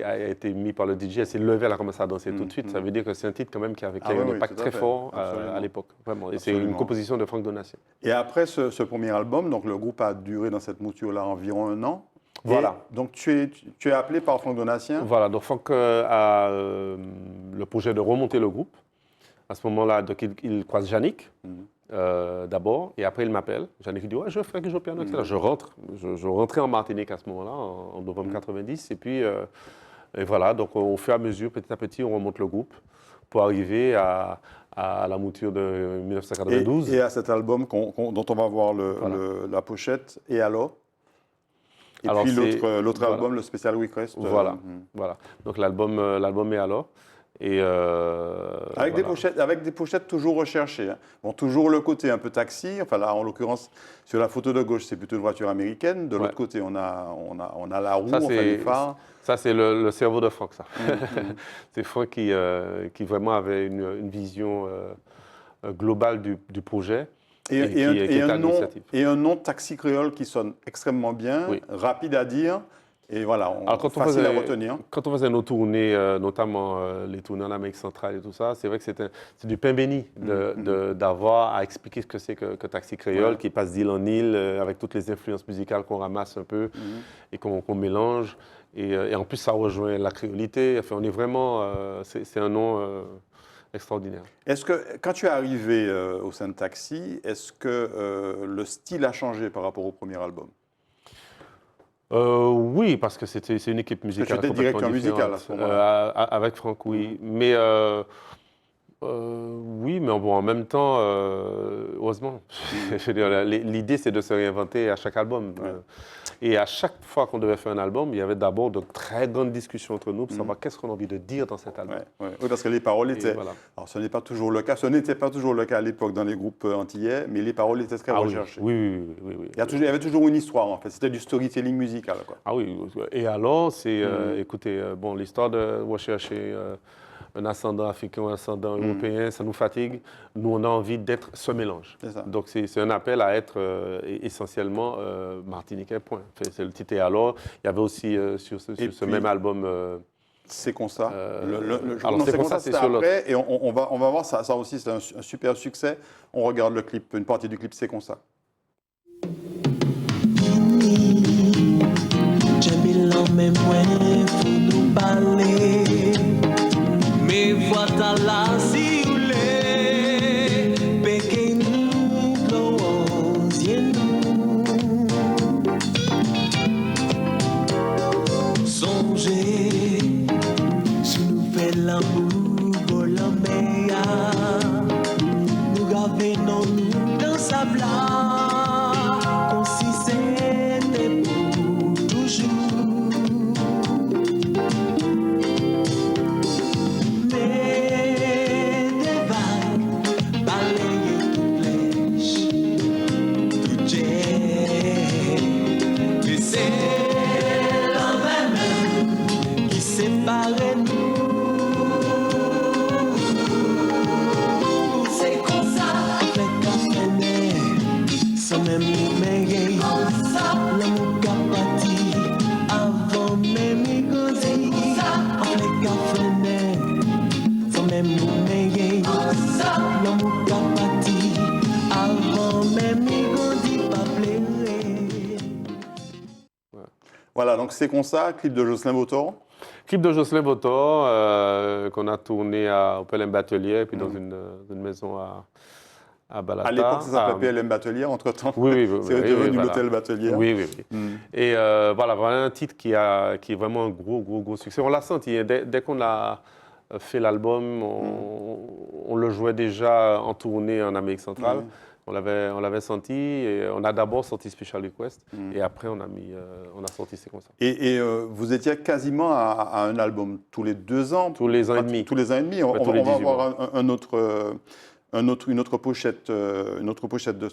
a été mis par le DJ, elle s'est levée, elle a commencé à danser tout de suite. Ça veut dire que c'est un titre quand même qui a eu un impact très fort à l'époque. Vraiment. Et c'est une composition de Franck Donassi. Et après ce premier album, donc le groupe a duré dans cette mouture-là environ 1 an. Voilà. Et donc tu es appelé par Franck Donassien. Voilà, donc Franck a le projet de remonter le groupe. À ce moment-là, donc, il croise Yannick. D'abord, et après il m'appelle. Yannick dit, ouais, je ferai que je joue au piano, etc. Je rentre. Je rentrais en Martinique à ce moment-là, en novembre 90. Et puis, et voilà, donc au fur et à mesure, petit à petit, on remonte le groupe pour arriver à la mouture de 1992. Et à cet album dont on va voir la pochette, Et alors? Et alors, puis l'autre album, le Special Request. Voilà, voilà. Donc l'album Et alors? Et avec voilà. des pochettes toujours recherchées. Hein. Bon, toujours le côté un peu taxi. Enfin là, en l'occurrence, sur la photo de gauche, c'est plutôt une voiture américaine. De l'autre côté, on a la roue, les phares. Ça, c'est le cerveau de Franck, ça. C'est Franck qui vraiment avait une vision globale du projet. Et un nom Taxi Créole qui sonne extrêmement bien, rapide à dire. Et voilà, facile à retenir. Quand on faisait nos tournées, notamment les tournées en Amérique centrale et tout ça, c'est vrai que c'est du pain béni d'avoir à expliquer ce que c'est que Taxi Créole, qui passe d'île en île, avec toutes les influences musicales qu'on ramasse un peu et qu'on mélange. Et en plus, ça rejoint la créolité. Enfin, on est vraiment... c'est un nom extraordinaire. Est-ce que, quand tu es arrivé au sein de Taxi, est-ce que le style a changé par rapport au premier album? Oui, parce que c'est une équipe musicale. Tu étais directeur musical à ce moment-là. Avec Franck, oui. Mais oui, mais bon, en même temps, heureusement. Je veux dire, l'idée, c'est de se réinventer à chaque album. Et à chaque fois qu'on devait faire un album, il y avait d'abord de très grandes discussions entre nous pour savoir qu'est-ce qu'on a envie de dire dans cet album. Oui, parce que les paroles étaient... Voilà. Alors, ce n'est pas toujours le cas. Ce n'était pas toujours le cas à l'époque dans les groupes antillais, mais les paroles étaient très recherchées. Oui. Il y avait toujours une histoire, en fait. C'était du storytelling musical, quoi. Ah oui. Et alors, c'est... écoutez, bon, l'histoire de rechercher... un ascendant africain, un ascendant européen, ça nous fatigue. Nous, on a envie d'être ce mélange. Donc, c'est un appel à être essentiellement martiniquais, point. C'est le titre. Et alors, il y avait aussi sur ce même album... C'est comme ça. Alors, c'est comme ça, c'est sur après. Et on va voir, ça aussi, c'est un super succès. On regarde le clip, une partie du clip, c'est comme ça. Me voit là si vous voulez, pequeño closiendo. Son Voilà, donc c'est comme ça, clip de Jocelyn Vautor. Clip de Jocelyn Vautor qu'on a tourné au PLM Batelier, puis dans une maison à Balata. À l'époque, ça s'appelait PLM Batelier, entre-temps. Oui, C'est oui, devenu voilà. l'hôtel Batelier. Oui, oui, oui. Et voilà un titre qui est vraiment un gros succès. On l'a senti. Hein. Dès qu'on a fait l'album, on le jouait déjà en tournée en Amérique centrale. Ouais. On l'avait senti. Et on a d'abord sorti Special Request. Et après, on a sorti C'est comme ça. Et vous étiez quasiment à un album tous les 2 ans. Tous les ans et demi. Tous les ans et demi. On tous les va 18 avoir une autre pochette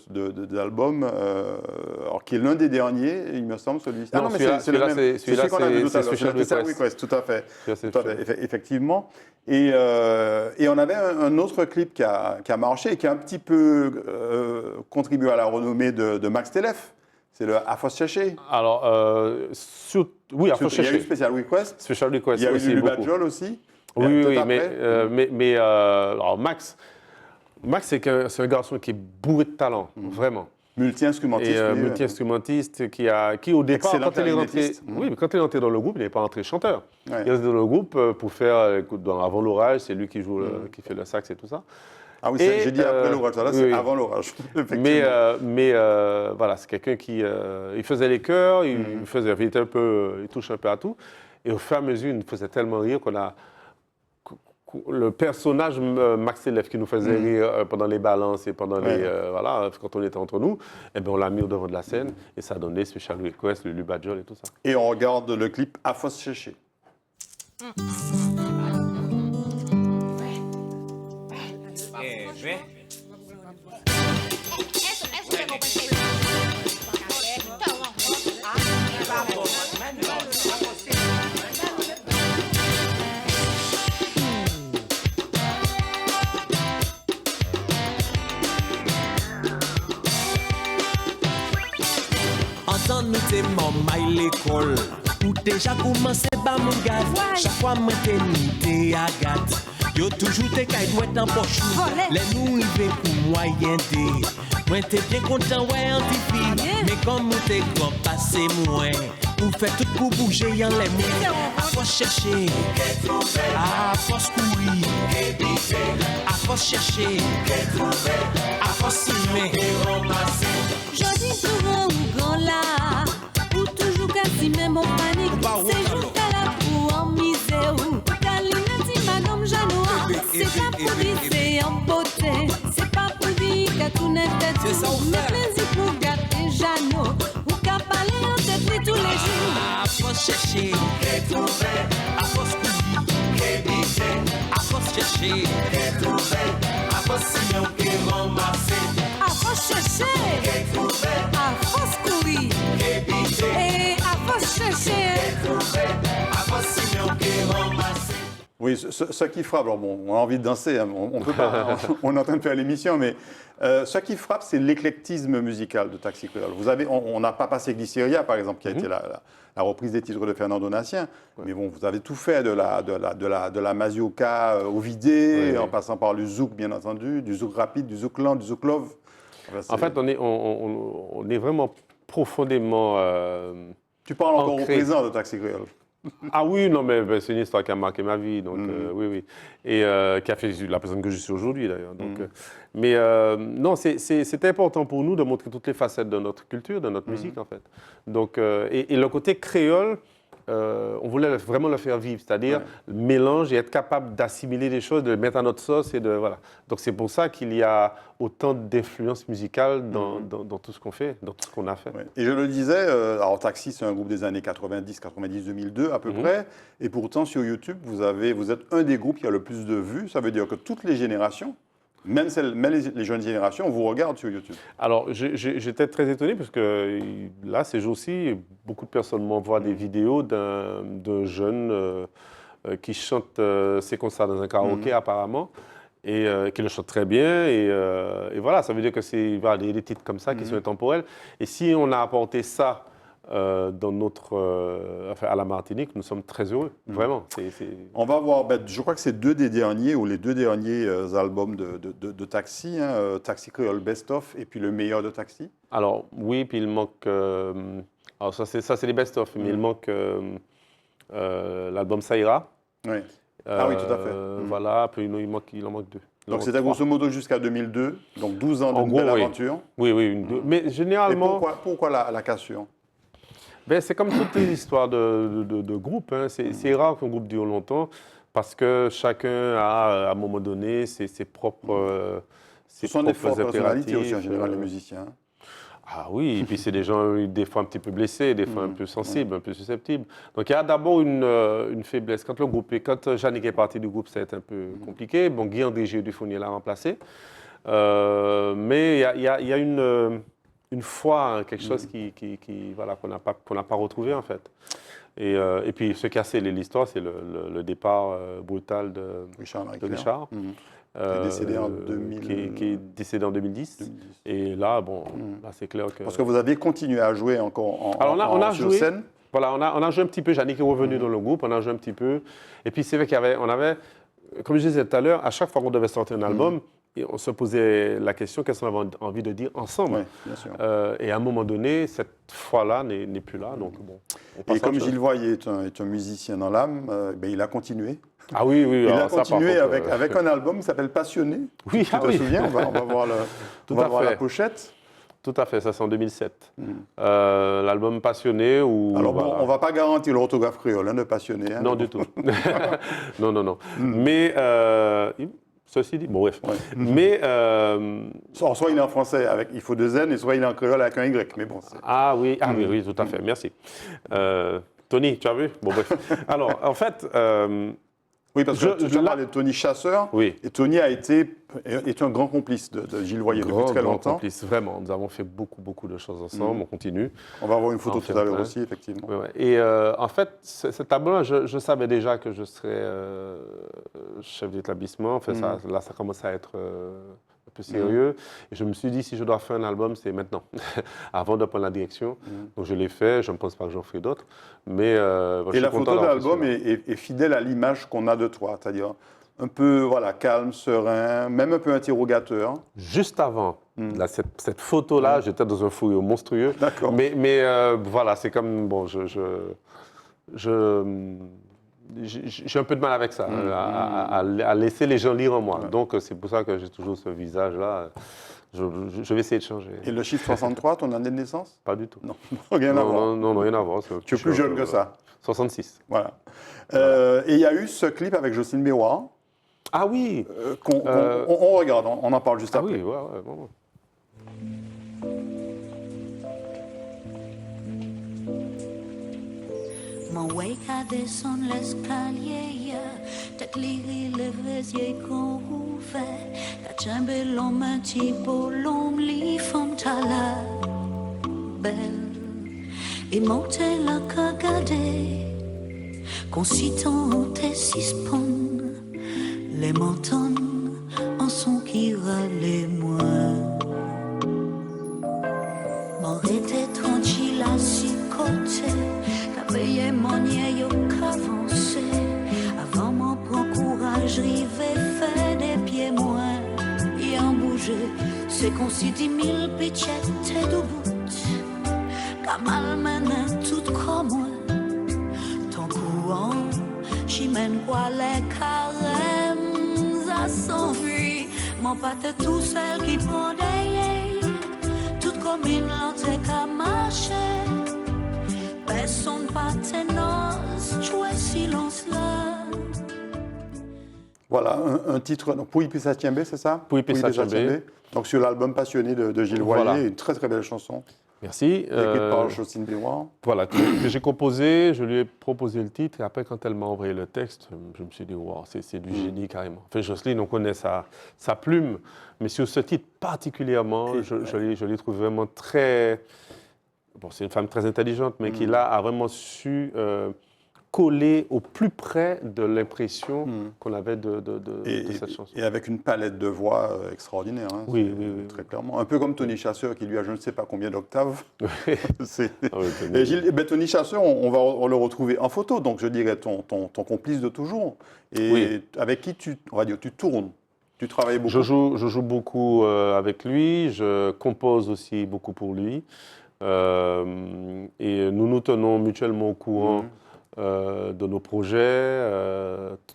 d'album, alors qui est l'un des derniers, il me semble, celui-ci. Non, c'est le même. C'est celui qu'on a vu tout à l'heure. Special C'est Special Request. Request, tout à fait. Tout à fait. Effectivement. Et on avait un autre clip qui a marché et qui a un petit peu contribué à la renommée de Max Telef. C'est le Afos Cherché. Alors, oui, Afos Il y a eu Cherché. Special Request. Special Request Il y a eu aussi, Lulu beaucoup. Badjol aussi. Oui, Peut-être oui, après. alors Max, c'est un garçon qui est bourré de talent, vraiment. Multi-instrumentiste. Et oui, multi-instrumentiste qui au départ, Excellent quand il est rentré, clarinettiste. oui, mais quand il est rentré dans le groupe, il n'est pas rentré chanteur. Ouais. Il est rentré dans le groupe pour faire, écoute, Avant l'orage, c'est lui qui joue, qui fait le sax et tout ça. Ah oui, Et, j'ai dit après l'orage, là c'est oui. avant l'orage. Mais voilà, c'est quelqu'un qui il faisait les chœurs, il touche un peu à tout. Et au fur et à mesure, il nous faisait tellement rire le personnage Max Telef qui nous faisait rire pendant les balances et pendant voilà, quand on était entre nous, eh ben on l'a mis au devant de la scène et ça a donné Special Request, Lulu Badjol et tout ça. Et on regarde le clip Afos Cherché. Entend nous t'es mon maille l'école. Ou déjà commencé par mon gaz. Chaque fois moi t'es ni t'es agate. Yo toujours t'es caille douette en poche. Les nous rive pour moyen des. Moi t'es bien content ouais anti-fille. Mais comme t'es grand passé moins. Ou fait tout pour bouger y'en les moins. À force chercher. À force courir. À force chercher. À force aimer. Jodi souvent ou grand là, ou toujours quasi même en panique. C'est juste là pour en miser ou Kalinati madame Janoa. C'est pas pour dire c'est en beauté, c'est pas pour dire qu'à tout n'est tête. C'est ça, on mais fait. plaisir pour gâter Jano, ou qu'à parler en tête lui tous les jours. À force chercher, à force courir, à force chercher, à force sinon que ramasser, À force chercher, à force courir, et à force chercher. à force sinon que ramasser. Oui, ce qui frappe, alors bon, on a envie de danser, hein, on peut pas, on est en train de faire l'émission, mais ce qui frappe, c'est l'éclectisme musical de Taxi Créole. On n'a pas passé Glycéria, par exemple, qui a été la reprise des titres de Fernand Donatien, mais bon, vous avez tout fait, de la mazioca au vidé, en passant par le zouk, bien entendu, du zouk rapide, du zouk lent, du zouk love. Enfin, En fait, on est vraiment profondément. tu parles encore au ancré. présent de Taxi Créole. Ah oui, non, mais c'est une histoire qui a marqué ma vie, donc oui. Et qui a fait la personne que je suis aujourd'hui, d'ailleurs. Donc, non, c'est important pour nous de montrer toutes les facettes de notre culture, de notre musique, en fait. Donc, et le côté créole, on voulait vraiment le faire vivre, c'est-à-dire le mélange et être capable d'assimiler les choses, de le mettre à notre sauce et de voilà. Donc c'est pour ça qu'il y a autant d'influence musicale dans tout ce qu'on fait, dans tout ce qu'on a fait. Ouais. Et je le disais, alors Taxi, c'est un groupe des années 90, 2002 à peu près, et pourtant sur YouTube, vous êtes un des groupes qui a le plus de vues. Ça veut dire que toutes les générations, même les jeunes générations, vous regardent sur YouTube. Alors j'étais très étonné parce que là, ces jours-ci, beaucoup de personnes m'envoient des vidéos d'un jeune qui chante C'est comme ça dans un karaoké apparemment. Et qui le chante très bien. Et voilà, ça veut dire que c'est des titres comme ça qui sont intemporels. Et si on a apporté ça dans à la Martinique, nous sommes très heureux, vraiment. On va voir, je crois que c'est les deux derniers albums de Taxi, hein, Taxi Creole Best Of et puis le meilleur de Taxi. Alors oui, puis il manque Alors ça, c'est les best-of, mais il manque l'album Ça ira. Oui. Ah oui, tout à fait. Voilà, puis il en manque 2. Donc c'était grosso modo jusqu'à 2002, donc 12 ans En d'une gros, belle oui. aventure. Oui. Mais Et généralement, pourquoi la cassure? ben, c'est comme toutes les histoires de groupe. Hein. C'est rare qu'un groupe dure longtemps parce que chacun a, à un moment donné, ses propres Ce sont des fortes personnalités aussi en impératifs, général, les musiciens. Ah oui, et puis c'est des gens des fois un petit peu blessés, des fois un peu sensibles, un peu susceptibles. Donc il y a d'abord une faiblesse. Quand le groupe quand Yannick est parti du groupe, ça a été un peu compliqué. Bon, Guy André Dufournier l'a remplacé. Mais il y a une foi, hein, quelque chose voilà, qu'on n'a pas retrouvé en fait. Et puis ce qui a scellé l'histoire, c'est le départ brutal de Richard. Qui est décédé en 2000. qui est décédé en 2010. Et là, bon, là, c'est clair que... Parce que vous aviez continué à jouer encore Alors, on a sur joué, scène. Voilà, on a joué un petit peu. Yannick est revenu dans le groupe, on a joué un petit peu. Et puis, c'est vrai on avait, comme je disais tout à l'heure, à chaque fois qu'on devait sortir un album, et on se posait la question qu'est-ce qu'on avait envie de dire ensemble. Oui, bien sûr. Et à un moment donné, cette foi-là n'est plus là. Donc, bon, on passe Et à comme autre chose. Gilles Voyer est un musicien dans l'âme, ben, il a continué. Ah oui. Il alors a ça, par continué contre, avec un album qui s'appelle Passionné. Oui, Tu te souviens? On va voir, Tout on va à voir fait. la pochette. Tout à fait, ça c'est en 2007. L'album Passionné ou... Alors voilà. bon, on ne va pas garantir l'orthographe créole de Passionné. Hein, Non, mais du tout. Non. Mais, ceci dit, bon, bref. Ouais. Mais, Soit il est en français, il faut 2 N, et soit il est en créole avec un Y. Mais bon, oui, tout à fait, merci. Tony, tu as vu? Bon, bref. Alors, en fait... oui, parce que tu as là- parlé de Tony Chasseur. Oui. Et Tony est un grand complice de Gilles Voyer depuis très grand longtemps. complice, vraiment. Nous avons fait beaucoup de choses ensemble, on continue. On va avoir une photo On tout fait à l'heure plein. aussi, effectivement. Ouais. Et en fait, cet album-là, je savais déjà que je serais chef d'établissement. Enfin, là, ça commence à être un peu sérieux. Et je me suis dit, si je dois faire un album, c'est maintenant, avant de prendre la direction. Donc, je l'ai fait. Je ne pense pas que j'en ferai d'autres. Mais je Et suis la content photo de d'avoir fait l'album celui-là. est fidèle à l'image qu'on a de toi, c'est-à-dire un peu voilà, calme, serein, même un peu interrogateur. Juste avant cette photo-là, j'étais dans un fouillis monstrueux. D'accord. Mais voilà, c'est comme... Bon, j'ai un peu de mal avec ça, à laisser les gens lire en moi. Donc, c'est pour ça que j'ai toujours ce visage-là. Je vais essayer de changer. Et le chiffre 63, ton année de naissance? Pas du tout. Non, rien à voir. Non, rien à voir. Tu es plus jeune que ça. 66. Voilà. Et il y a eu ce clip avec Jocelyne Béroir, Ah oui on regarde, on en parle juste Ah après. oui, ouais, vraiment. Mon way qu'à descendre l'escalier, tête liri les yeux qu'on ouvert, qu'à tomber l'homme un petit peu l'homme li femme ta la belle, et monter la cagade, qu'on s'y tente six pon, les montants en son qui râlait moins. M'arrêter tranquille à six côtés, payer mon yé yo qu'avancer. Avant mon prend courage, rive fait des pieds moins. Et en bouger, c'est qu'on s'y dit 1000 pichettes et debout. Qu'à malmener tout comme moi. Ton courant, j'y mène quoi les carèmes à s'enfuir. Mon pâte tout seul qui prend des tout comme une lente qu'à marcher. Personne partenaire, tu es silence là. Voilà, un titre, donc Pouille Pissa Tiembé, c'est ça? Pouille Pissa Tiembé. Donc sur l'album Passionné de Gilles Voilà. Voyer, une très très belle chanson. Merci. Écrite par Jocelyne Béroir. Voilà, que j'ai composé, je lui ai proposé le titre, et après, quand elle m'a envoyé le texte, je me suis dit, wow, c'est du génie carrément. Enfin, Jocelyne, on connaît sa plume, mais sur ce titre particulièrement, je l'ai trouvé vraiment très... Bon, c'est une femme très intelligente, mais qui là a vraiment su coller au plus près de l'impression qu'on avait de cette chanson. Et avec une palette de voix extraordinaire. Hein, Oui, très clairement. Un peu comme Tony Chasseur, qui lui a je ne sais pas combien d'octaves. C'est- Ah oui, Tony. Et Tony Chasseur, on va le retrouver en photo, donc je dirais ton complice de toujours. Et Oui. avec qui on va dire, tu tournes, tu travailles beaucoup. Je joue beaucoup avec lui, je compose aussi beaucoup pour lui. Et nous nous tenons mutuellement au courant de nos projets.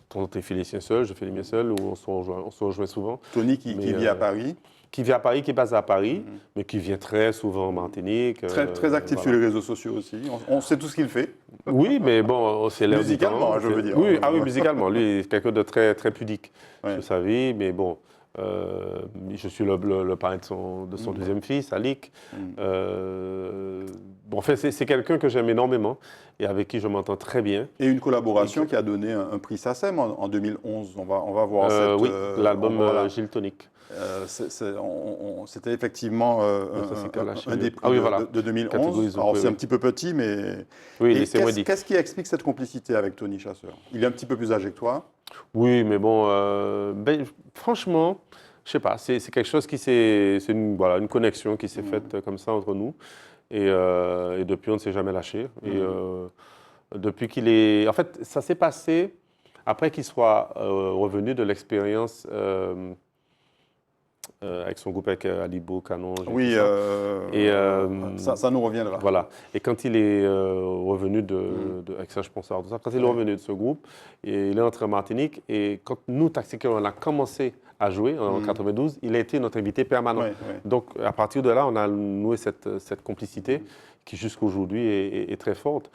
Quand tu fais les siens seuls, je fais les miens seuls, ou on se rejoint souvent. Tony qui vit à Paris. Qui vit à Paris, qui est basé à Paris, mais qui vient très souvent en Martinique. Très actif sur les réseaux sociaux aussi. On sait tout ce qu'il fait. Oui, mais bon, c'est l'air du temps. Musicalement, je veux dire. Oui, oui, musicalement. Lui, c'est quelqu'un de très, très pudique sur sa vie, mais bon. Je suis le parrain de son deuxième fils, Alik. En fait, c'est quelqu'un que j'aime énormément et avec qui je m'entends très bien. Et une collaboration qui a donné un prix SACEM en 2011. On va voir cette... Oui, l'album Gilles Tonic. C'était effectivement un des prix de 2011. Alors, c'est un petit peu petit, mais... Oui, qu'est-ce qui explique cette complicité avec Tony Chasseur? Il est un petit peu plus âgé que toi. Oui, mais bon, franchement, je sais pas, c'est quelque chose qui c'est une connexion qui s'est faite comme ça entre nous. Et depuis, on ne s'est jamais lâché. Et depuis qu'il est... En fait, ça s'est passé après qu'il soit revenu de l'expérience... avec son groupe, avec Alibo, Canon. Oui, ça nous reviendra. Voilà. Et quand il est revenu avec ça, je pense à tout ça, quand il est revenu de ce groupe, et il est entré en Martinique, et quand nous, Taxi, on a commencé à jouer en 92, il a été notre invité permanent. Donc, à partir de là, on a noué cette complicité qui, jusqu'aujourd'hui, est très forte.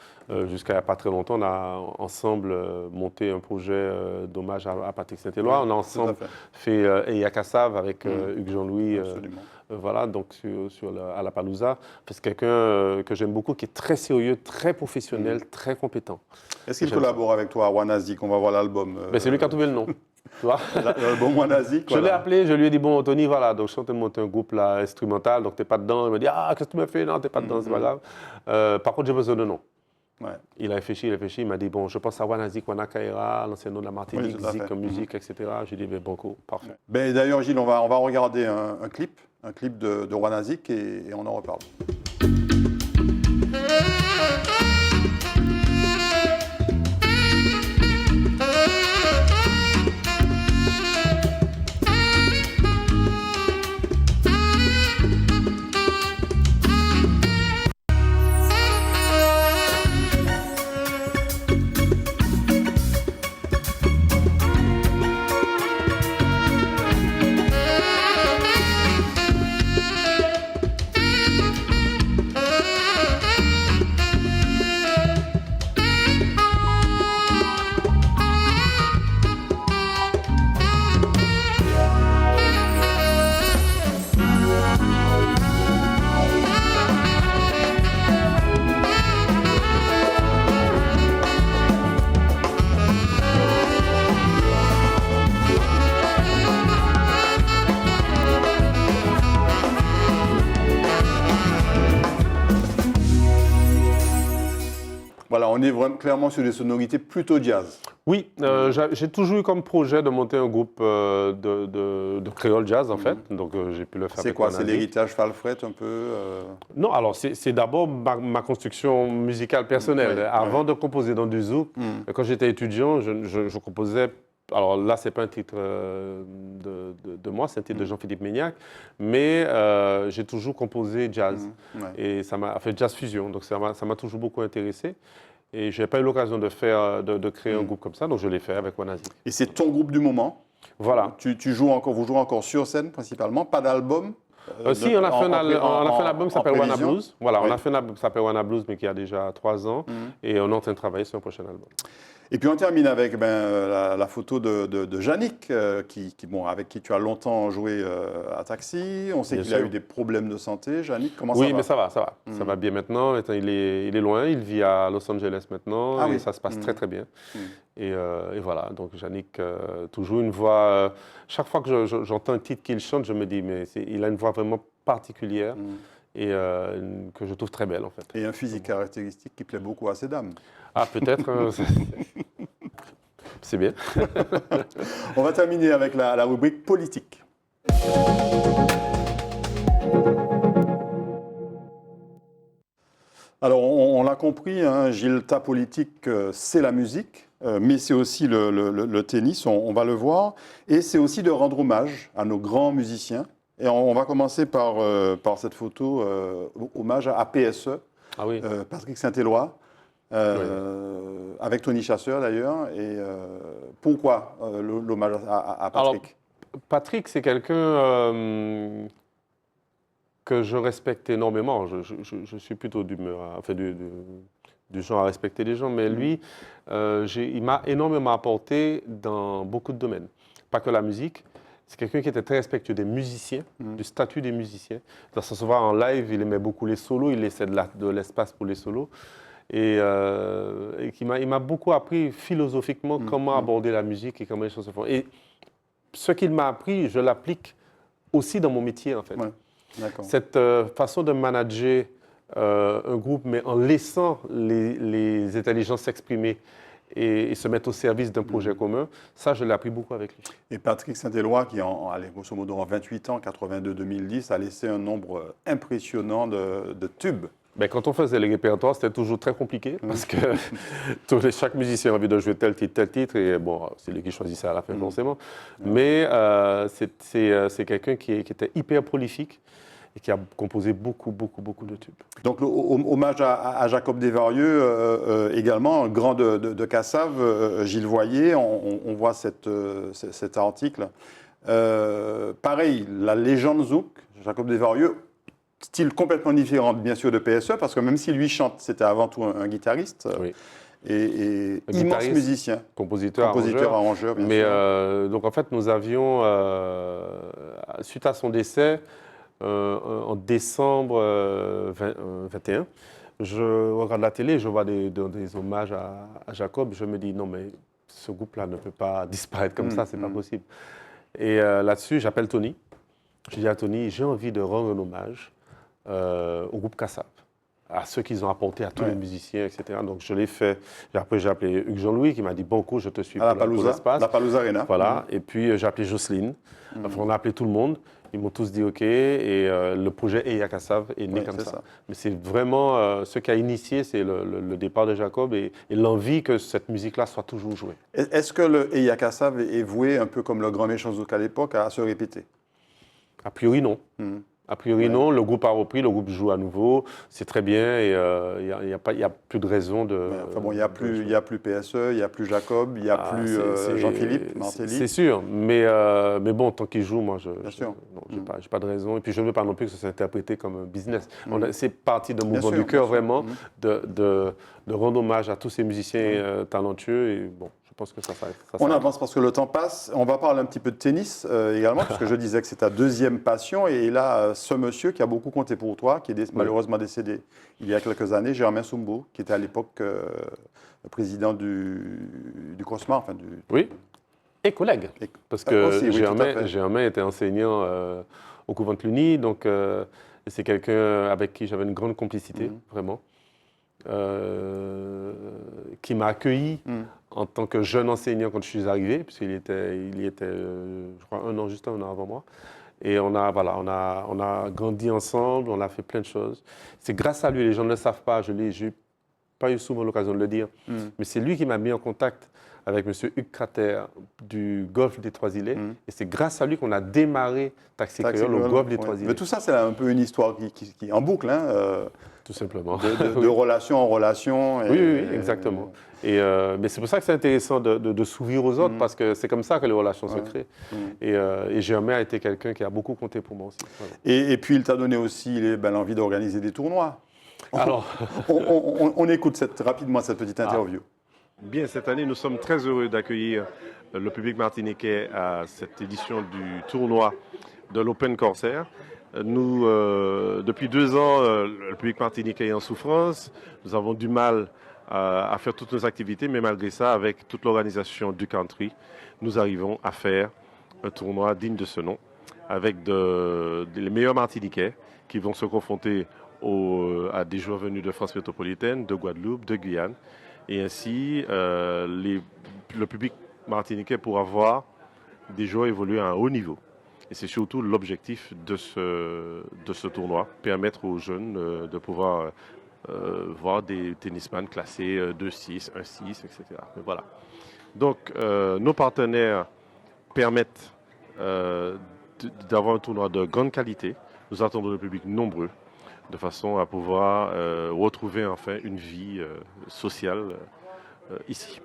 Jusqu'à il n'y a pas très longtemps, on a ensemble monté un projet d'hommage à Patrick Saint-Éloi. On a ensemble fait Eya Kassav avec Hugues Jean-Louis. Voilà, donc à la Palouza. C'est quelqu'un que j'aime beaucoup, qui est très sérieux, très professionnel, très compétent. Est-ce qu'il collabore avec toi à Wanazik? On va voir l'album. C'est lui qui a trouvé le nom. L'album Wanazik. Je l'ai appelé, je lui ai dit, bon, Tony, voilà, donc je suis en train de monter un groupe là, instrumental, donc t'es pas dedans. Il m'a dit, ah, qu'est-ce que tu m'as fait? Non, t'es pas dedans, c'est pas grave. Par contre, j'ai besoin de nom. Il a réfléchi, il m'a dit, bon, je pense à Wanazik, Wanakaira, l'ancien nom de la Martinique, Zik, musique, etc. J'ai dit, ben, banco, parfait. D'ailleurs, Gilles, on va regarder un clip de Wanazik et on en reparle. Voilà, on est vraiment clairement sur des sonorités plutôt jazz. Oui, j'ai toujours eu comme projet de monter un groupe de créole jazz, en fait. Donc, j'ai pu le faire. C'est quoi? C'est l'héritage Falfret un peu Non, alors, c'est d'abord ma construction musicale personnelle. Avant de composer dans du zouk, quand j'étais étudiant, je composais... Alors là, ce n'est pas un titre de moi, c'est un titre de Jean-Philippe Méniac, mais j'ai toujours composé jazz. Et ça m'a fait jazz fusion, donc ça m'a toujours beaucoup intéressé. Et je n'ai pas eu l'occasion de créer un groupe comme ça, donc je l'ai fait avec Wanazik. Et c'est ton groupe du moment? Voilà. Vous jouez encore sur scène principalement, pas d'album? Si, on a fait un album qui s'appelle Wana Blues. Voilà, on a fait un album qui s'appelle Wana Blues, mais qui a déjà 3 ans. Et on est en train de travailler sur un prochain album. Et puis on termine avec la photo de Yannick, avec qui tu as longtemps joué à Taxi. On sait qu'il a eu des problèmes de santé. Yannick, comment ça va? Oui, mais ça va. Ça va bien maintenant. Il est loin, il vit à Los Angeles maintenant. Et ça se passe très, très bien. Et voilà, donc Yannick, toujours une voix... chaque fois que j'entends un titre qu'il chante, je me dis, mais il a une voix vraiment particulière. Et que je trouve très belle, en fait. Et un physique caractéristique qui plaît beaucoup à ces dames. Ah, peut-être. C'est bien. On va terminer avec la rubrique politique. Alors, on l'a compris, hein, Gilles, ta politique, c'est la musique, mais c'est aussi le tennis, on va le voir. Et c'est aussi de rendre hommage à nos grands musiciens. Et on va commencer par cette photo, hommage à PSE, Ah oui. Patrick Saint-Éloi, avec Tony Chasseur d'ailleurs. Et pourquoi l'hommage à Patrick? Alors, Patrick, c'est quelqu'un que je respecte énormément. Je suis plutôt d'humeur, enfin, du genre à respecter les gens, mais lui, il m'a énormément apporté dans beaucoup de domaines. Pas que la musique. C'est quelqu'un qui était très respectueux des musiciens, du statut des musiciens. Dans son souvent en live, il aimait beaucoup les solos, il laissait de l'espace pour les solos. Et il m'a beaucoup appris philosophiquement comment aborder la musique et comment les choses se font. Et ce qu'il m'a appris, je l'applique aussi dans mon métier, en fait. Ouais, d'accord. Cette façon de manager un groupe, mais en laissant les intelligences s'exprimer et se mettre au service d'un projet commun, ça, je l'ai appris beaucoup avec lui. Et Patrick Saint-Éloi, qui, allez, grosso modo, en 28 ans, 82-2010, a laissé un nombre impressionnant de tubes. Ben, quand on faisait les répertoires, c'était toujours très compliqué parce que chaque musicien a envie de jouer tel titre, et bon, c'est lui qui choisissait à la fin, forcément. Mais c'est quelqu'un qui était hyper prolifique et qui a composé beaucoup de tubes. Donc, hommage à Jacob Desvarieux, également, un grand de Cassave, Gilles Voyer, on voit cet article. Pareil, la légende Zouk, Jacob Desvarieux, style complètement différent, bien sûr, de PSE, parce que même si lui chante, c'était avant tout un guitariste et immense musicien. Compositeur, arrangeur, bien mais, sûr. donc, en fait, nous avions, suite à son décès, en décembre 21, je regarde la télé, je vois des hommages à Jacob, je me dis non mais ce groupe-là ne peut pas disparaître comme ça, c'est pas possible. Et là-dessus, j'appelle Tony. Je dis à Tony, j'ai envie de rendre un hommage au groupe Cassave, à ceux qu'ils ont apporté à tous les musiciens, etc. Donc je l'ai fait. Après, j'ai appelé Hugues Jean-Louis qui m'a dit bon coup, je te suis à pour l'espace. La Palouza Arena. Voilà. Et puis j'ai appelé Jocelyne. Enfin, on a appelé tout le monde. Ils m'ont tous dit OK. Et le projet Eya Cassave est né comme ça. Mais c'est vraiment ce qui a initié, c'est le départ de Jacob et l'envie que cette musique-là soit toujours jouée. Est-ce que le Eya Cassave est voué, un peu comme le Grand Méchant Zouk à l'époque, à se répéter? A priori, non. A priori, non. Le groupe a repris, le groupe joue à nouveau. C'est très bien et il n'y a plus de raison de... Enfin bon, il n'y a plus PSE, il n'y a plus Jacob, il n'y a plus Jean-Philippe Martelly. C'est sûr, mais bon, tant qu'il joue, moi, je n'ai pas de raison. Et puis, je ne veux pas non plus que ça soit interprété comme un business. C'est parti d'un mouvement du cœur, vraiment, de rendre hommage à tous ces musiciens talentueux. Et bon, je pense que ça on avance parce que le temps passe. On va parler un petit peu de tennis également, parce que je disais que c'est ta deuxième passion. Et là, ce monsieur qui a beaucoup compté pour toi, qui est malheureusement décédé il y a quelques années, Germain Soumbo, qui était à l'époque le président du COSMA. Enfin, oui, et collègue. Parce que Germain était enseignant au couvent de Cluny, donc c'est quelqu'un avec qui j'avais une grande complicité, vraiment. Qui m'a accueilli en tant que jeune enseignant quand je suis arrivé, puisqu'il était, je crois, juste un an avant moi. Et on a grandi ensemble, on a fait plein de choses. C'est grâce à lui, les gens ne le savent pas, je n'ai pas eu souvent l'occasion de le dire, mais c'est lui qui m'a mis en contact avec M. Hugues Crater du Golfe des Trois-Îlets. Et c'est grâce à lui qu'on a démarré Taxi Créole au Golfe des Trois-Îlets. Mais tout ça, c'est un peu une histoire qui en boucle, hein, tout simplement. De relation en relation. Oui, exactement. Mais c'est pour ça que c'est intéressant de s'ouvrir aux autres, parce que c'est comme ça que les relations se créent. Et Germain a été quelqu'un qui a beaucoup compté pour moi aussi. Voilà. Et puis, il t'a donné aussi l'envie d'organiser des tournois. Alors, on écoute rapidement cette petite interview. Bien, cette année, nous sommes très heureux d'accueillir le public martiniquais à cette édition du tournoi de l'Open Corsair. Nous, depuis 2 ans, le public martiniquais est en souffrance. Nous avons du mal à faire toutes nos activités, mais malgré ça, avec toute l'organisation du country, nous arrivons à faire un tournoi digne de ce nom, avec les meilleurs martiniquais qui vont se confronter à des joueurs venus de France métropolitaine, de Guadeloupe, de Guyane. Et ainsi, le public martiniquais pourra voir des joueurs évoluer à un haut niveau. Et c'est surtout l'objectif de ce tournoi, permettre aux jeunes de pouvoir voir des tennisman classés 2-6, 1-6, etc. Mais voilà. Donc, nos partenaires permettent d'avoir un tournoi de grande qualité. Nous attendons le public nombreux, de façon à pouvoir retrouver enfin une vie sociale ici.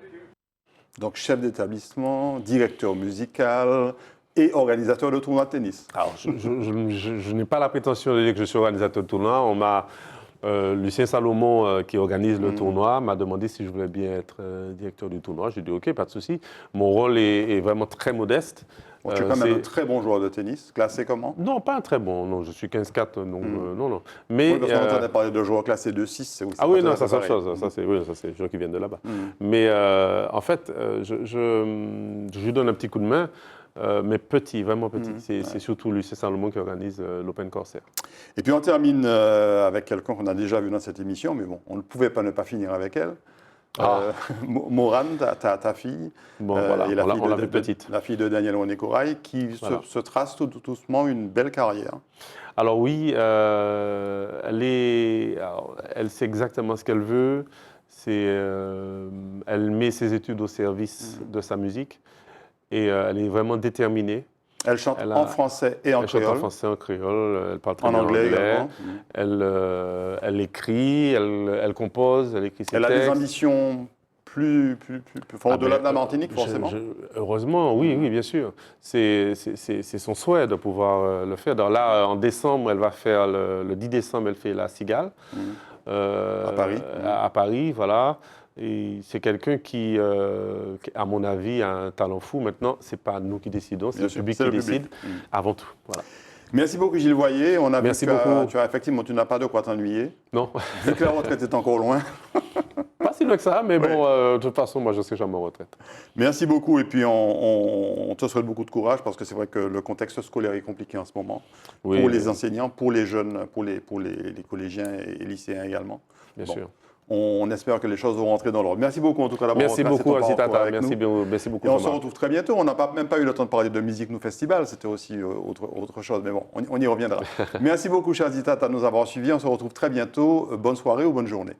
Donc chef d'établissement, directeur musical et organisateur de tournoi de tennis. Alors, je n'ai pas la prétention de dire que je suis organisateur de tournoi. Lucien Salomon, qui organise le tournoi, m'a demandé si je voulais bien être directeur du tournoi. J'ai dit OK, pas de souci. Mon rôle est vraiment très modeste. Bon, tu es quand même un très bon joueur de tennis. Classé comment? Non, pas un très bon. Non, je suis 15-4, donc non. Mais, oui, parce qu'on entendait parler de joueurs classés 2-6. C'est aussi ah oui, non, ça c'est autre chose. Ça, c'est les gens qui viennent de là-bas. Mais en fait, je lui donne un petit coup de main. Mais petit, vraiment petit. C'est surtout Lucien Salomon qui organise l'Open Corsair. Et puis on termine avec quelqu'un qu'on a déjà vu dans cette émission, mais bon, on ne pouvait pas ne pas finir avec elle. Morane, ta fille, bon, voilà, et on l'a vu petite. La fille de Daniel Onekorai, qui voilà. se trace tout doucement une belle carrière. Alors oui, elle sait exactement ce qu'elle veut. Elle met ses études au service de sa musique. Et elle est vraiment déterminée. Elle chante en français et en créole. Elle chante en français et en créole. Elle parle très bien anglais. Elle écrit, elle compose, elle écrit ses textes. Elle a des ambitions plus au-delà de la Martinique, forcément. Heureusement, oui, bien sûr. C'est son souhait de pouvoir le faire. Alors là, en décembre, elle va faire, le 10 décembre, elle fait la Cigale. À Paris. À Paris, voilà. Et c'est quelqu'un qui, à mon avis, a un talent fou. Maintenant, ce n'est pas nous qui décidons, c'est le public qui décide avant tout. Voilà. Merci beaucoup Gilles Voyer. On a Merci vu beaucoup. Effectivement, tu n'as pas de quoi t'ennuyer. Non. Vu que la retraite est encore loin. Pas si loin que ça, mais bon, de toute façon, moi, je serai jamais en retraite. Merci beaucoup. Et puis, on te souhaite beaucoup de courage parce que c'est vrai que le contexte scolaire est compliqué en ce moment. Oui, pour les enseignants, pour les jeunes, pour les collégiens et lycéens également. Bien sûr. On espère que les choses vont rentrer dans l'ordre. Merci beaucoup en tout cas d'avoir Merci beaucoup, Azitata. Merci beaucoup. Et on se retrouve très bientôt. On n'a même pas eu le temps de parler de Musique Nous Festival. C'était aussi autre chose. Mais bon, on y reviendra. Merci beaucoup, cher Azitata, de nous avoir suivis. On se retrouve très bientôt. Bonne soirée ou bonne journée.